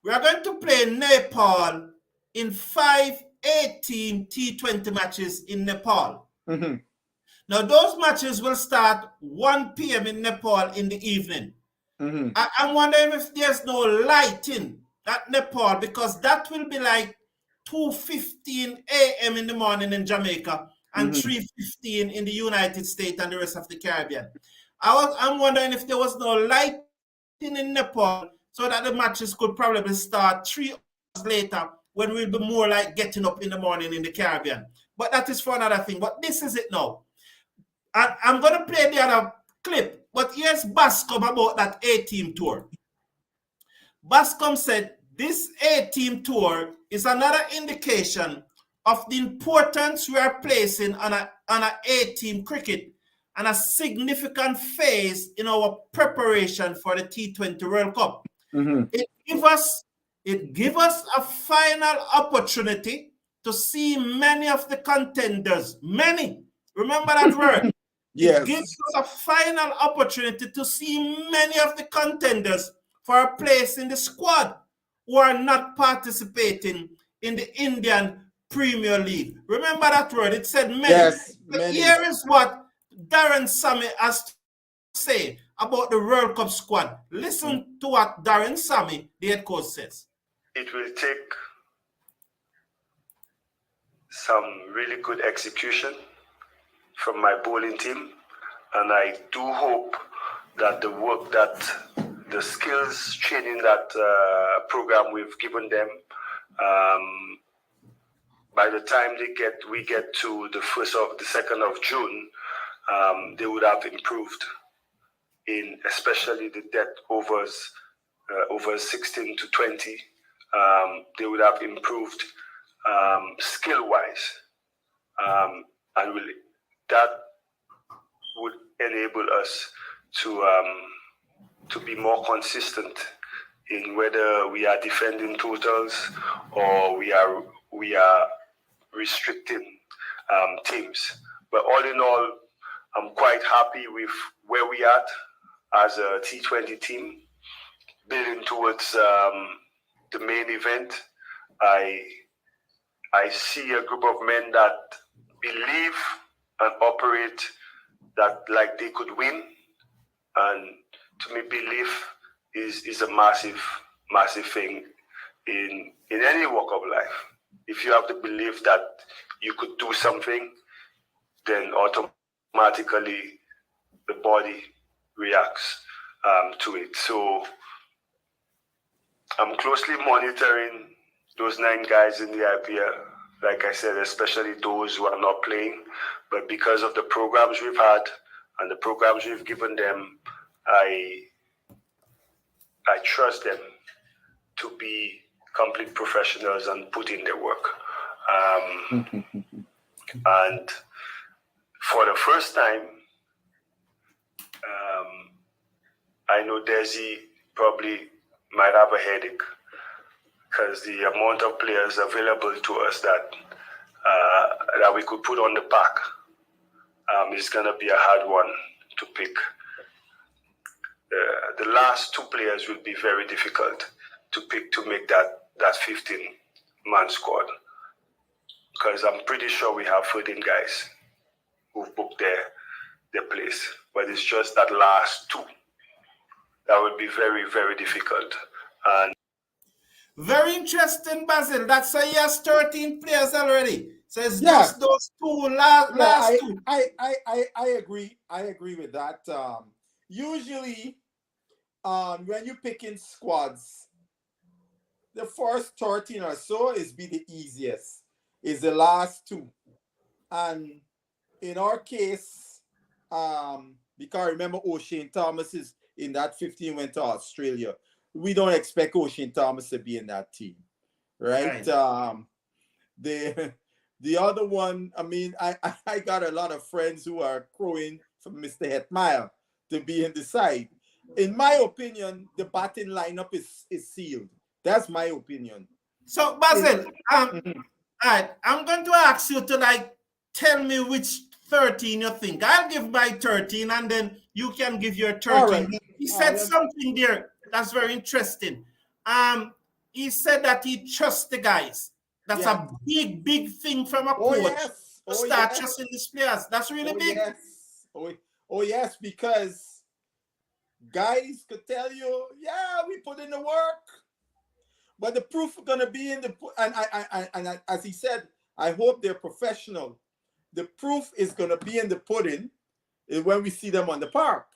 We are going to play Nepal in 5 18 T20 matches in Nepal. Now, those matches will start 1 p.m. in Nepal in the evening. I'm wondering if there's no lighting at Nepal, because that will be like 2:15 a.m. in the morning in Jamaica, and 315 in the United States and the rest of the Caribbean. I'm wondering if there was no lighting in Nepal so that the matches could probably start 3 hours later when we'll be more like getting up in the morning in the Caribbean. But that is for another thing. But this is it now. I'm going to play the other clip. But here's Bascom about that A-team tour. Bascom said this A-team tour is another indication of the importance we are placing on a A-team cricket and a significant phase in our preparation for the T20 World Cup. It gives us a final opportunity to see many of the contenders. Many. Remember that word. Yes. It gives us a final opportunity to see many of the contenders for a place in the squad who are not participating in the Indian Premier League. Remember that word? It said many. Yes, many. Here is what Darren Samy has to say about the World Cup squad. Listen to what Darren Samy, the head coach, says. It will take some really good execution from my bowling team, and I do hope that the work that the skills training that program we've given them, by the time we get to the 2nd of June, they would have improved in especially the death overs, over 16 to 20. They would have improved skill-wise, and that would enable us to be more consistent in whether we are defending totals or we are restricting teams. But all in all, I'm quite happy with where we are as a T20 team, building towards the main event. I see a group of men that believe and operate that like they could win, and to me, belief is a massive thing in any walk of life. If you have the belief that you could do something, then automatically the body reacts to it. So I'm closely monitoring those 9 guys in the IPL, like I said, especially those who are not playing. But because of the programs we've had and the programs we've given them, I trust them to be complete professionals and put in their work. And for the first time, I know Desi probably might have a headache because the amount of players available to us that we could put on the pack is going to be a hard one to pick. The last 2 players will be very difficult to pick to make that 15-man squad, because I'm pretty sure we have 13 guys who've booked their place. But it's just that last 2 that would be very, very difficult. And very interesting, Basil. That's he has 13 players already. So it's just those 2 last 2. I agree. I agree with that. Usually, when you're picking squads, the first 13 or so is the easiest. Is the last 2. And in our case, because remember O'Shane Thomas is in that 15 went to Australia. We don't expect O'Shane Thomas to be in that team, right? The other one, I mean, I got a lot of friends who are crowing for Mr. Hetmyer to be in the side. In my opinion, the batting lineup is sealed. That's my opinion. So, Basil, all right, I'm going to ask you to tell me which 13 you think. I'll give my 13 and then you can give your 13. Right. He said something there that's very interesting. He said that he trusts the guys. That's a big thing from a coach to start trusting these players. That's really big. Yes. Yes, because guys could tell you, we put in the work. But the proof is going to be in the... And as he said, I hope they're professional. the proof is going to be in the pudding when we see them on the park.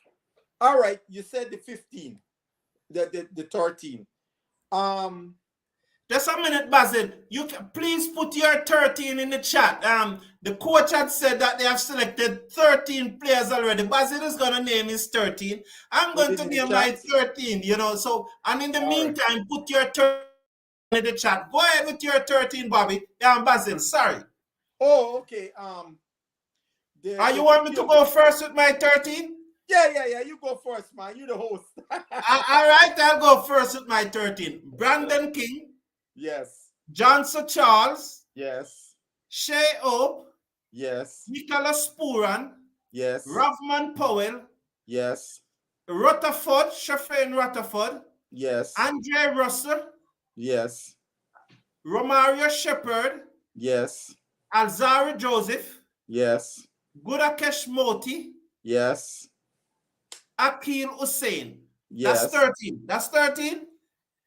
All right, you said the 15, the 13. Just a minute, Basil. You can please put your 13 in the chat. The coach had said that they have selected 13 players already. Basil is gonna name his 13. I'm Put going it to in the name my chat. 13. So and in the All right. meantime, put your 13 in the chat. Go ahead with your 13, Bobby. Basil. Sorry. Oh, okay. You want me to go first with my 13? Yeah. You go first, man. You the host. All right, I'll go first with my 13. Brandon King, Yes. Johnson Charles, Yes. Shea Ope, Yes. Nicholas Puran, Yes. Ravman Powell, Yes. Rutherford, Shafane Rutherford, Yes. Andre Russell, Yes. Romario Shepard, Yes. Alzari Joseph, Yes. Gudakesh Moti, Yes. Akil Hussein. That's Yes. 13. That's 13?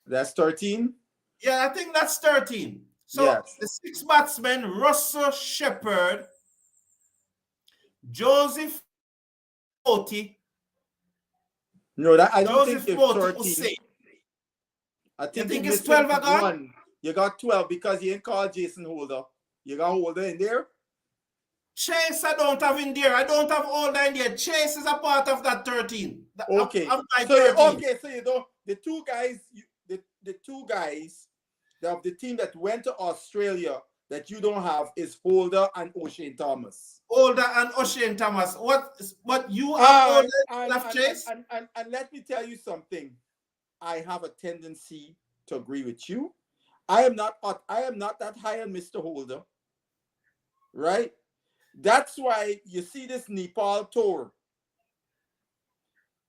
That's 13? Yeah, I think that's 13. So Yes. the 6 batsmen, Russell Shepard, Joseph Moti, No, that I don't think Joseph it's Moti 13. Hussein. I You think think you're it's missing 12 again? one. You got 12 because you ain't called Jason Holder. You got Holder in there? Chase, I don't have in there. I don't have all that in there. Chase is a part of that 13. Okay. Of my So 13. so you know the two guys, the two guys of the team that went to Australia that you don't have is Holder and O'Shane Thomas. Holder and O'Shane Thomas. What you have Holder and, Chase? and let me tell you something. I have a tendency to agree with you. I am not that high on Mr. Holder. Right? That's why you see this Nepal tour.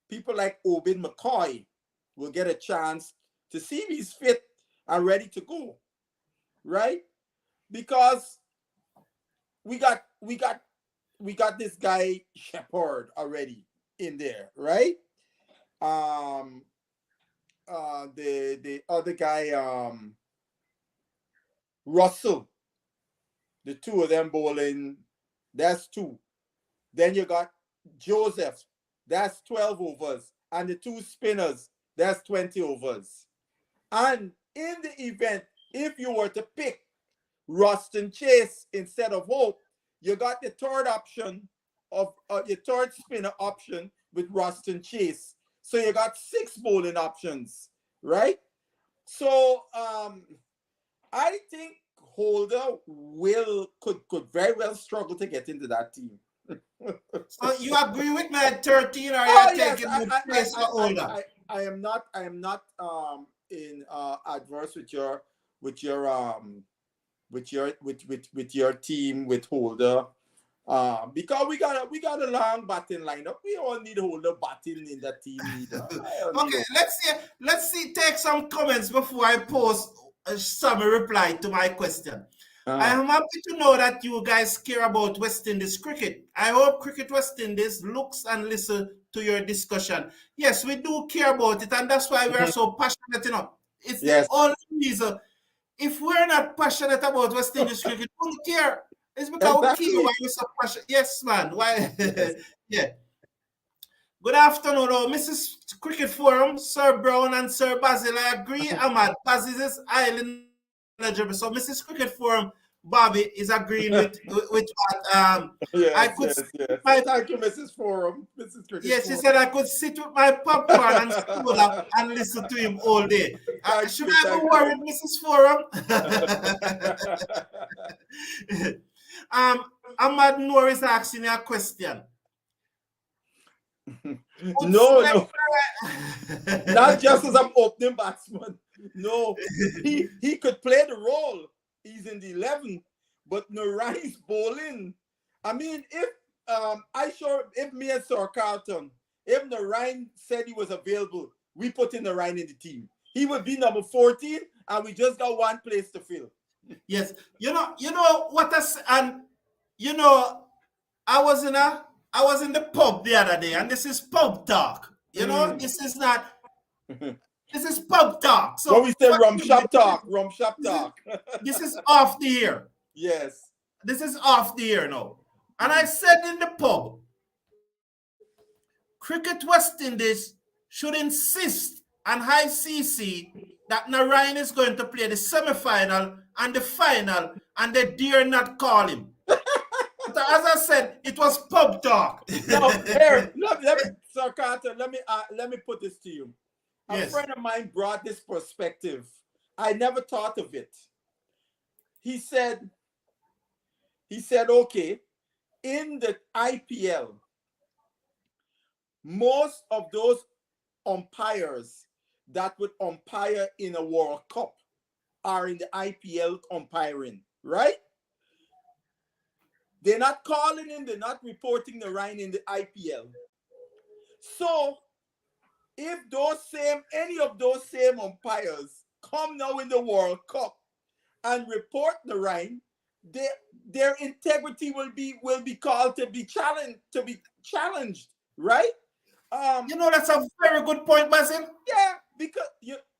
People like Obin McCoy will get a chance to see if he's fit and ready to go. Right? Because we got this guy Shepard already in there, right? The other guy, Russell, the two of them bowling, that's 2. Then you got Joseph, that's 12 overs, and the 2 spinners, that's 20 overs. And in the event, if you were to pick Ruston Chase instead of Hope, you got the third option of your third spinner option with Ruston Chase. So you got 6 bowling options, right? So I think Holder could very well struggle to get into that team. So you agree with my 13 or Oh you're yes, taking the Chase or Holder? I am not in adverse with your team with Holder. Because we got a long batting lineup. We all need Holder batting in that team either. Okay, let's see. Take some comments before I post some reply to my question. I am happy to know that you guys care about West Indies cricket. I hope Cricket West Indies looks and listens to your discussion. Yes, we do care about it, and that's why we are so passionate enough. It's the only reason. If we're not passionate about West Indies cricket, we don't care. It's because Exactly. we care why we're so passionate. Yes, man. Why? Yes. Yeah. Good afternoon, Mrs. Cricket Forum, Sir Brown and Sir Basil. I agree, Ahmad. Basil is highly knowledgeable. So, Mrs. Cricket Forum, Bobby is agreeing with what Yes, I could. yes. Thank you, Mrs. Forum. Mrs. Cricket Yes, she Forum. said I could sit with my popcorn and soda and listen to him all day. Should I be worried, Mrs. Forum? Ahmad Noor is asking you a question. No. Not just as an opening batsman. No, he could play the role. He's in the 11, but Narai's bowling. I mean, if me and Sir Carlton, if Narai said he was available, we put in Narai in the team. He would be number 14, and we just got one place to fill. Yes, you know what I was in the pub the other day, and this is pub talk. This is not. This is pub talk. So what we say, rum shop talk. This is off the air. Yes. This is off the air now. And I said in the pub, Cricket West Indies should insist on high CC that Narayan is going to play the semi-final and the final, and they dare not call him. But as I said, it was pub talk. No, here, let me, Sir Carter, let me put this to you. A Yes. friend of mine brought this perspective. I never thought of it. He said, okay, in the IPL, most of those umpires that would umpire in a World Cup are in the IPL umpiring, right? They're not calling in, they're not reporting the Ryan in the IPL. So if any of those same umpires come now in the World Cup and report the Ryan, their integrity will be called to be challenged, right? That's a very good point, Basil. Yeah, because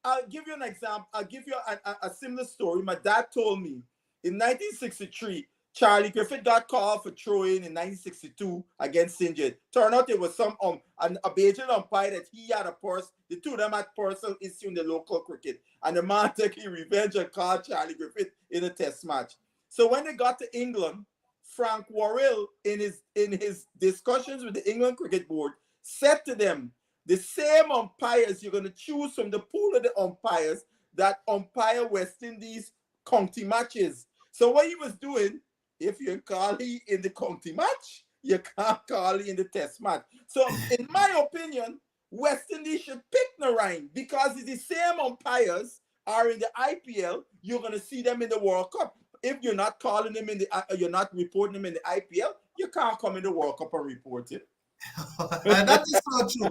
I'll give you an example. I'll give you a similar story. My dad told me in 1963, Charlie Griffith got called for throwing in 1962 against St. Jude. Turned out it was a Bajan umpire that he had a person. The two of them had personal issue in the local cricket, and the man took his revenge and called Charlie Griffith in a test match. So when they got to England, Frank Worrell, in his discussions with the England Cricket Board, said to them, the same umpires you're going to choose from the pool of the umpires that umpire West Indies county matches. So what he was doing, if you call he in the county match, you can't call he in the test match. So in my opinion, West Indies should pick Narayan because it's the same umpires are in the IPL. You're going to see them in the World Cup. If you're not calling them you're not reporting them in the IPL, you can't come in the World Cup and report it. That is so true.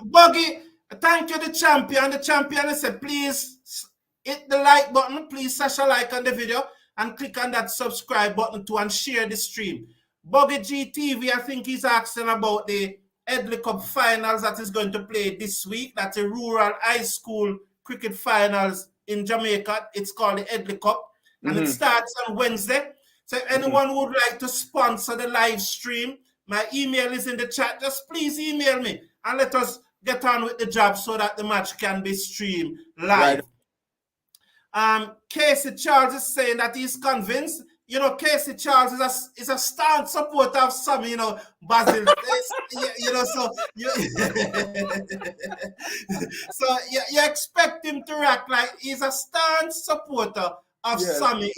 Buggy, thank you, the champion. The champion said, please hit the like button. Please smash a like on the video and click on that subscribe button too and share the stream. Buggy GTV, I think he's asking about the Headley Cup finals that is going to play this week. That's a rural high school cricket finals in Jamaica. It's called the Headley Cup. And it starts on Wednesday. So if anyone would like to sponsor the live stream, my email is in the chat. Just please email me and let us get on with the job so that the match can be streamed live. Right. Casey Charles is saying that he's convinced. Casey Charles is a staunch supporter of Samy, Basil. So you expect him to act like he's a staunch supporter of Samy.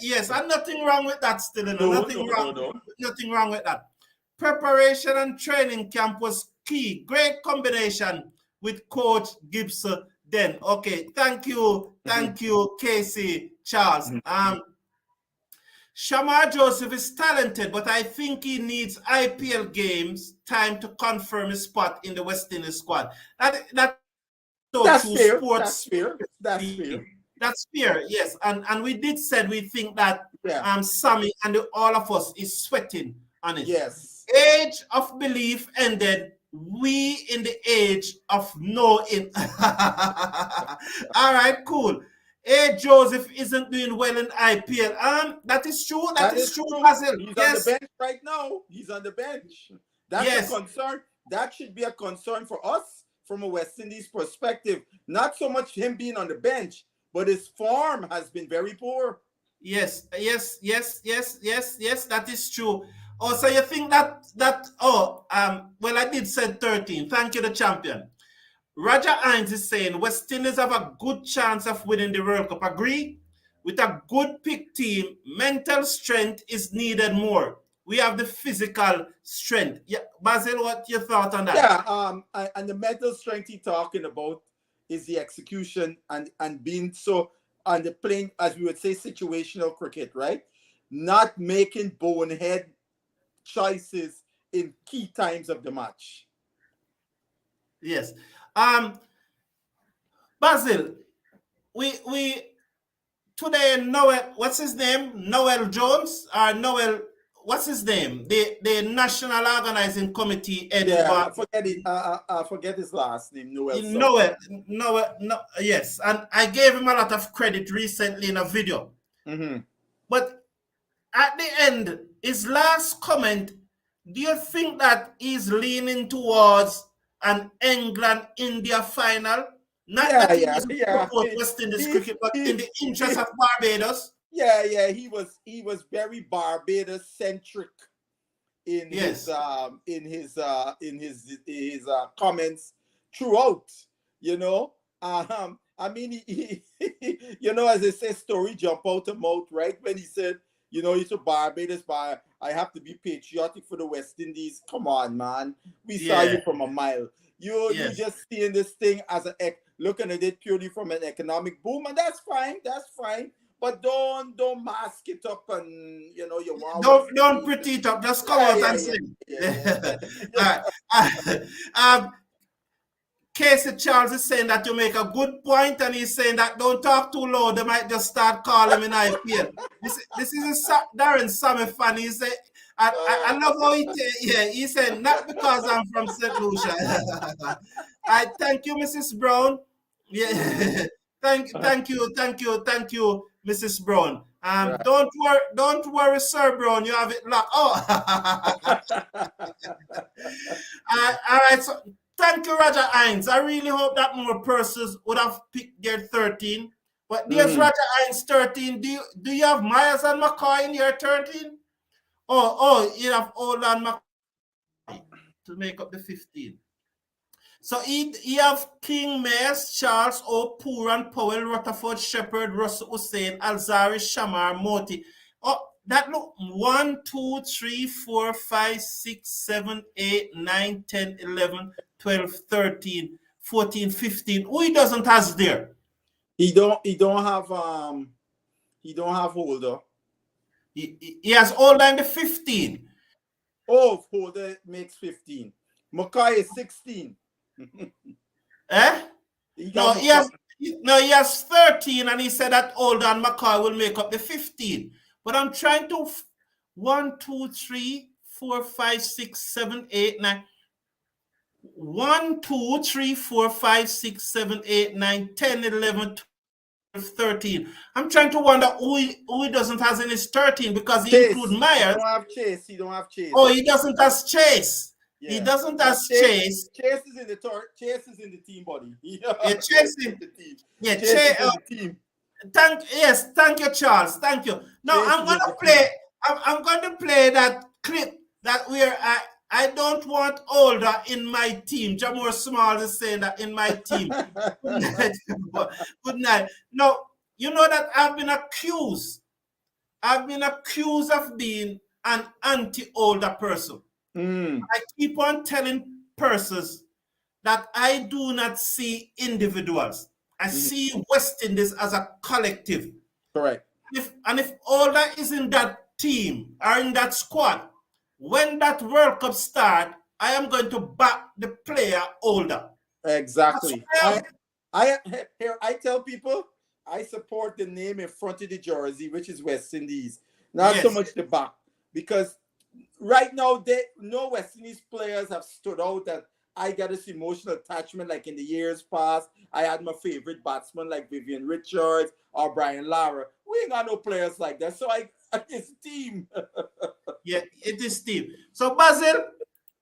Yes, and nothing wrong with that still. Nothing wrong with that. Preparation and training camp was key. Great combination with Coach Gibson then. Okay, thank you, Casey Charles. Shamar Joseph is talented, but I think he needs IPL games time to confirm his spot in the West Indies squad. That's fair. That's fair, yes. And we did said we think that Samy and all of us is sweating on it. Yes. Age of belief ended. We in the age of knowing. All right, cool. Joseph isn't doing well in IPL. That is true. That is true, Basil. He's on the bench right now. He's on the bench. That's a concern. That should be a concern for us from a West Indies perspective. Not so much him being on the bench, but his form has been very poor. Yes, that is true. Oh, so you think well, I did say 13. Thank you, the champion. Roger Hines is saying West Indies have a good chance of winning the World Cup. Agree? With a good pick team, mental strength is needed more. We have the physical strength. Yeah, Basil, what your thought on that? Yeah, and the mental strength he's talking about is the execution and being so on the playing, as we would say, situational cricket, right? Not making bonehead choices in key times of the match. Yes. Basil, we today Noel, what's his name? Noel Jones or Noel, what's his name? The National Organizing Committee head. Yeah, I forget his last name. Noel, yes, and I gave him a lot of credit recently in a video. But at the end, his last comment, do you think that he's leaning towards an England-India final? Not Yeah, that he yeah, doesn't yeah. support West Indies He, cricket, but in he, the interest he, of Barbados? yeah, yeah. He was very Barbados centric in his Yes, comments throughout. You know, I mean, as they say, story jump out the mouth, right? When he said, he's a Barbados, but I have to be patriotic for the West Indies. Come on, man. We saw yeah, you from a mile. You yes. just seeing this thing as looking at it purely from an economic boom, and that's fine. That's fine. But don't mask it up, and you want West Don't Indies. pretty it up. Just come Yeah, out yeah, and yeah, say. yeah, All right. Casey Charles is saying that you make a good point, and he's saying that don't talk too loud. They might just start calling me IPL. This is a Darren Samy fan. He said, I love how he said, not because I'm from St. Lucia. I thank you, Mrs. Brown. Yeah. Thank you, Mrs. Brown. yeah. Don't worry, Sir Brown. You have it locked. Oh, all right. So thank you, Roger Hines. I really hope that more persons would have picked their 13. But there's Mm. Roger Hines 13. Do you have Myers and McCoy in your 13? Oh, you have Olan McCoy to make up the 15. So he have King, Mayers, Charles, Puran, Powell, Rutherford, Shepherd, Russell, Hussein, Alzari, Shamar, Moti. Oh, that look 1, 2, 3, 4, 5, 6, 7, 8, 9, 10, 11, 12, 13, 14, 15. Who he doesn't has there? He don't have Holder. He has all than the 15. Oh, Holder makes 15. Mackay is 16. Eh? He got No, Mackay. he has 13, and he said that Oldan McCoy will make up the 15. But I'm trying to 1, 2, 3, 4, 5, 6, 7, 8, 9. 1, 2, 3, 4, 5, 6, 7, 8, 9, 10, 11, 12, 13. I'm trying to wonder who he doesn't have in his 13 because he includes Chase. He Myers. don't have Chase. He don't have Oh, Chase. he doesn't have Chase. He Yeah. doesn't Now have Chase. Chase is in the Chase is in the team, buddy. Yeah, Chase Chase. is in the team. Yeah, Chase Chase. is in the team. Thank you, Charles. Thank you. Now Chase I'm is in gonna the play. team. I'm going to play that clip that where I don't want older in my team. Jamor Small is saying that in my team. Good night. Good night. Now you know that I've been accused. I've been accused of being an anti-older person. Mm. I keep on telling persons that I do not see individuals. I Mhm. see West Indies as a collective. Correct. If Older is in that team or in that squad, when that World Cup start, I am going to back the player Older. That's Exactly. why I tell people I support the name in front of the jersey, which is West Indies, not so yes, much the back, because right now no West Indies players have stood out that I got this emotional attachment like in the years past. I had my favorite batsmen like Vivian Richards or Brian Lara. We ain't got no players like that, so it's team. yeah, it is Steve. So Basil,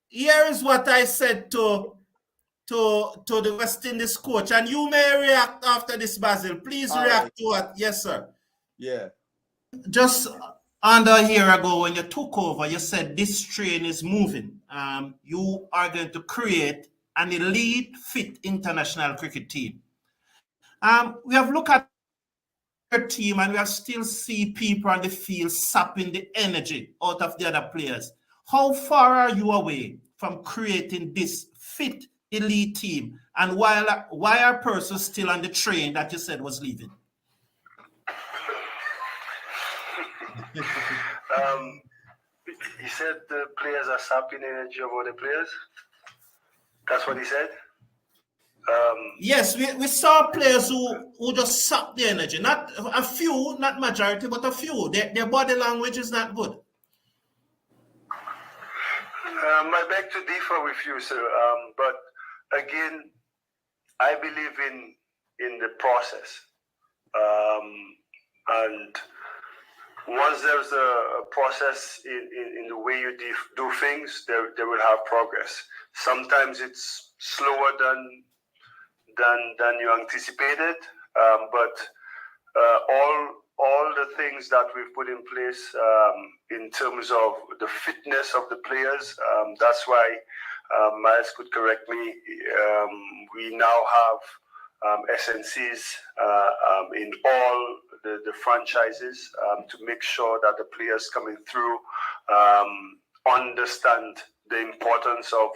here is what I said to the West Indies coach, and you may react after this, Basil. Please All right. react to what? Yes, sir. Yeah. Just under a year ago, when you took over, you said this train is moving. You are going to create an elite, fit international cricket team. We have looked at your team, and we have still see people on the field sapping the energy out of the other players. How far are you away from creating this fit elite team? And why are persons still on the train that you said was leaving? He said the players are sapping energy of other players. That's what he said. Yes, we saw players who just suck the energy. Not a few, not majority, but a few. Their body language is not good. I beg to differ with you, sir. But again, I believe in the process, and once there's a process in the way you do things, they will have progress. Sometimes it's slower than you anticipated, but all the things that we've put in place in terms of the fitness of the players, that's why Miles could correct me. We now have SNCs in all the franchises to make sure that the players coming through understand the importance of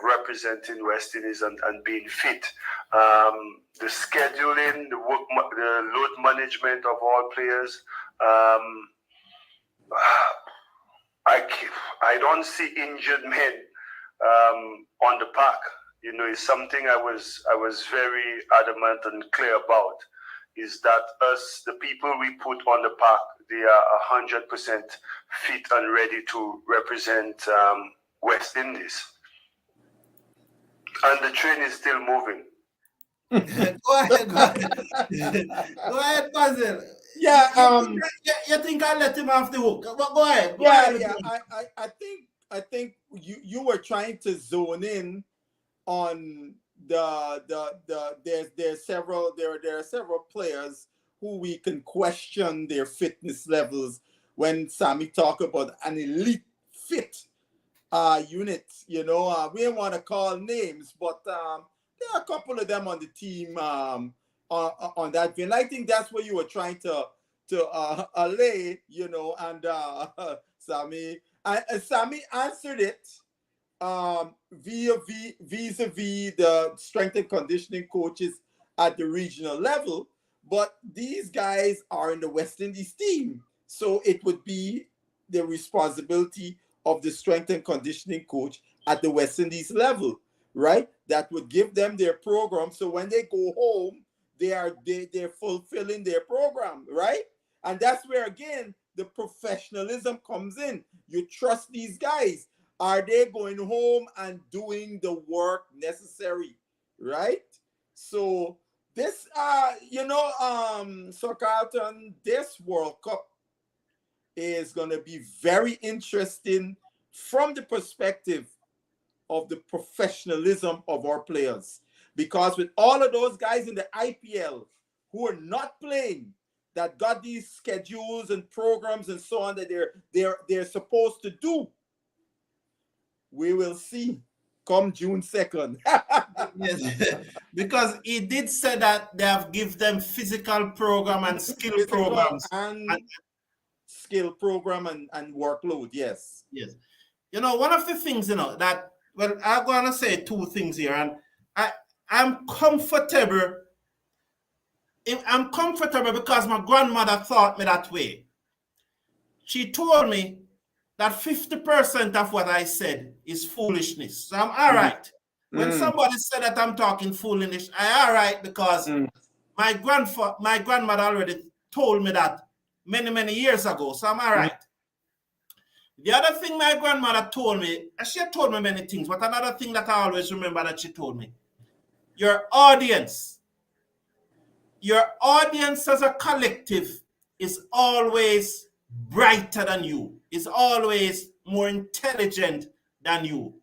representing West Indies and being fit. The scheduling, the load management of all players. I don't see injured men on the park. You know, it's something I was very adamant and clear about. Is that us, the people we put on the park, they are 100% fit and ready to represent West Indies, and the train is still moving. Go ahead, go ahead. Go ahead, Basil. Yeah. You think I let him off the hook? Go ahead. Go Yeah. ahead. Yeah. I think you were trying to zone in on there are several players who we can question their fitness levels when Samy talk about an elite fit unit. You know, we don't want to call names, but there are a couple of them on the team on that vein. I think that's what you were trying to allay, you know, and Samy answered it vis-a-vis the strength and conditioning coaches at the regional level, but these guys are in the West Indies team, so it would be the responsibility of the strength and conditioning coach at the West Indies level, right? That would give them their program, so when they go home, they're fulfilling their program, right? And that's where again the professionalism comes in. You trust these guys. Are they going home and doing the work necessary, right? So this, Sir Carlton, this World Cup is going to be very interesting from the perspective of the professionalism of our players. Because with all of those guys in the IPL who are not playing, that got these schedules and programs and so on that they're supposed to do, we will see come June 2nd. Yes, because he did say that they have give them physical program and skill Physical programs. and skill program and workload, yes. Yes. You know, one of the things, you know, that, well, I'm going to say two things here, and I'm comfortable. I'm comfortable because my grandmother taught me that way. She told me that 50% of what I said is foolishness. So I'm all right. When somebody said that I'm talking foolishness, I all right because my grandmother already told me that many, many years ago. So I'm all right. The other thing my grandmother told me, she had told me many things, but another thing that I always remember that she told me, your audience as a collective is always brighter than you, is always more intelligent than you.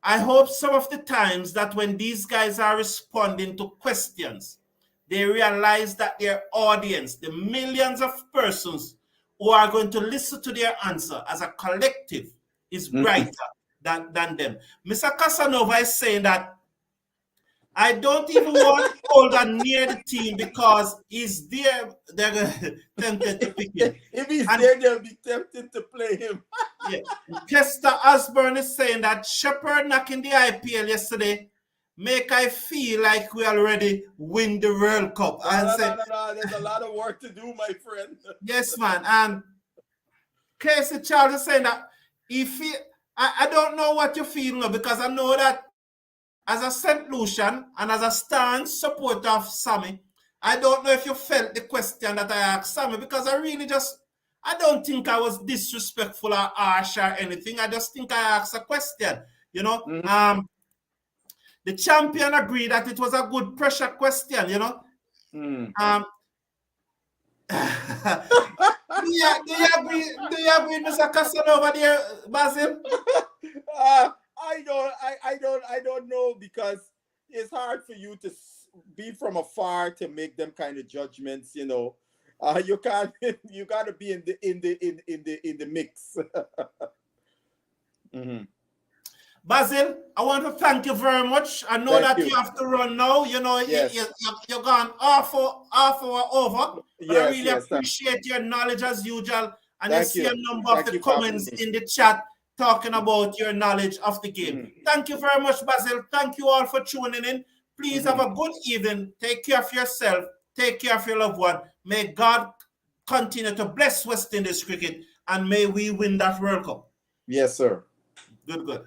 I hope some of the times that when these guys are responding to questions, they realize that their audience, the millions of persons who are going to listen to their answer as a collective, is brighter than them. Mr. Casanova is saying that I don't even want Holder near the team because he's there. They're tempted to pick him. If he's there, they'll be tempted to play him. Yeah. Kester Osborne is saying that Shepherd knocking the IPL yesterday make I feel like we already win the World Cup. No. There's a lot of work to do, my friend. Yes, man. And Casey Charles is saying that I don't know what you feel now because I know that as a St. Lucian and as a staunch supporter of Samy, I don't know if you felt the question that I asked Samy because I don't think I was disrespectful or harsh or anything. I just think I asked a question. You know, the champion agreed that it was a good pressure question, you know. Do you agree, Mr. Casanova there, Basil? I don't know because it's hard for you to be from afar to make them kind of judgments. You can't. You got to be in the mix. Mhm. Basil, I want to thank you very much. I know Thank that you. you have to run now. Yes. You're gone half hour over, but I Yes. really Yes. appreciate your knowledge as usual. And you Thank see a you. number of Thank the you for having comments me. in the chat talking about your knowledge of the game. Mhm. Thank you very much, Basil. Thank you all for tuning in. Please have Mhm. a good evening. Take care of yourself. Take care of your loved one. May God continue to bless West Indies cricket and may we win that World Cup. Yes, sir. Good.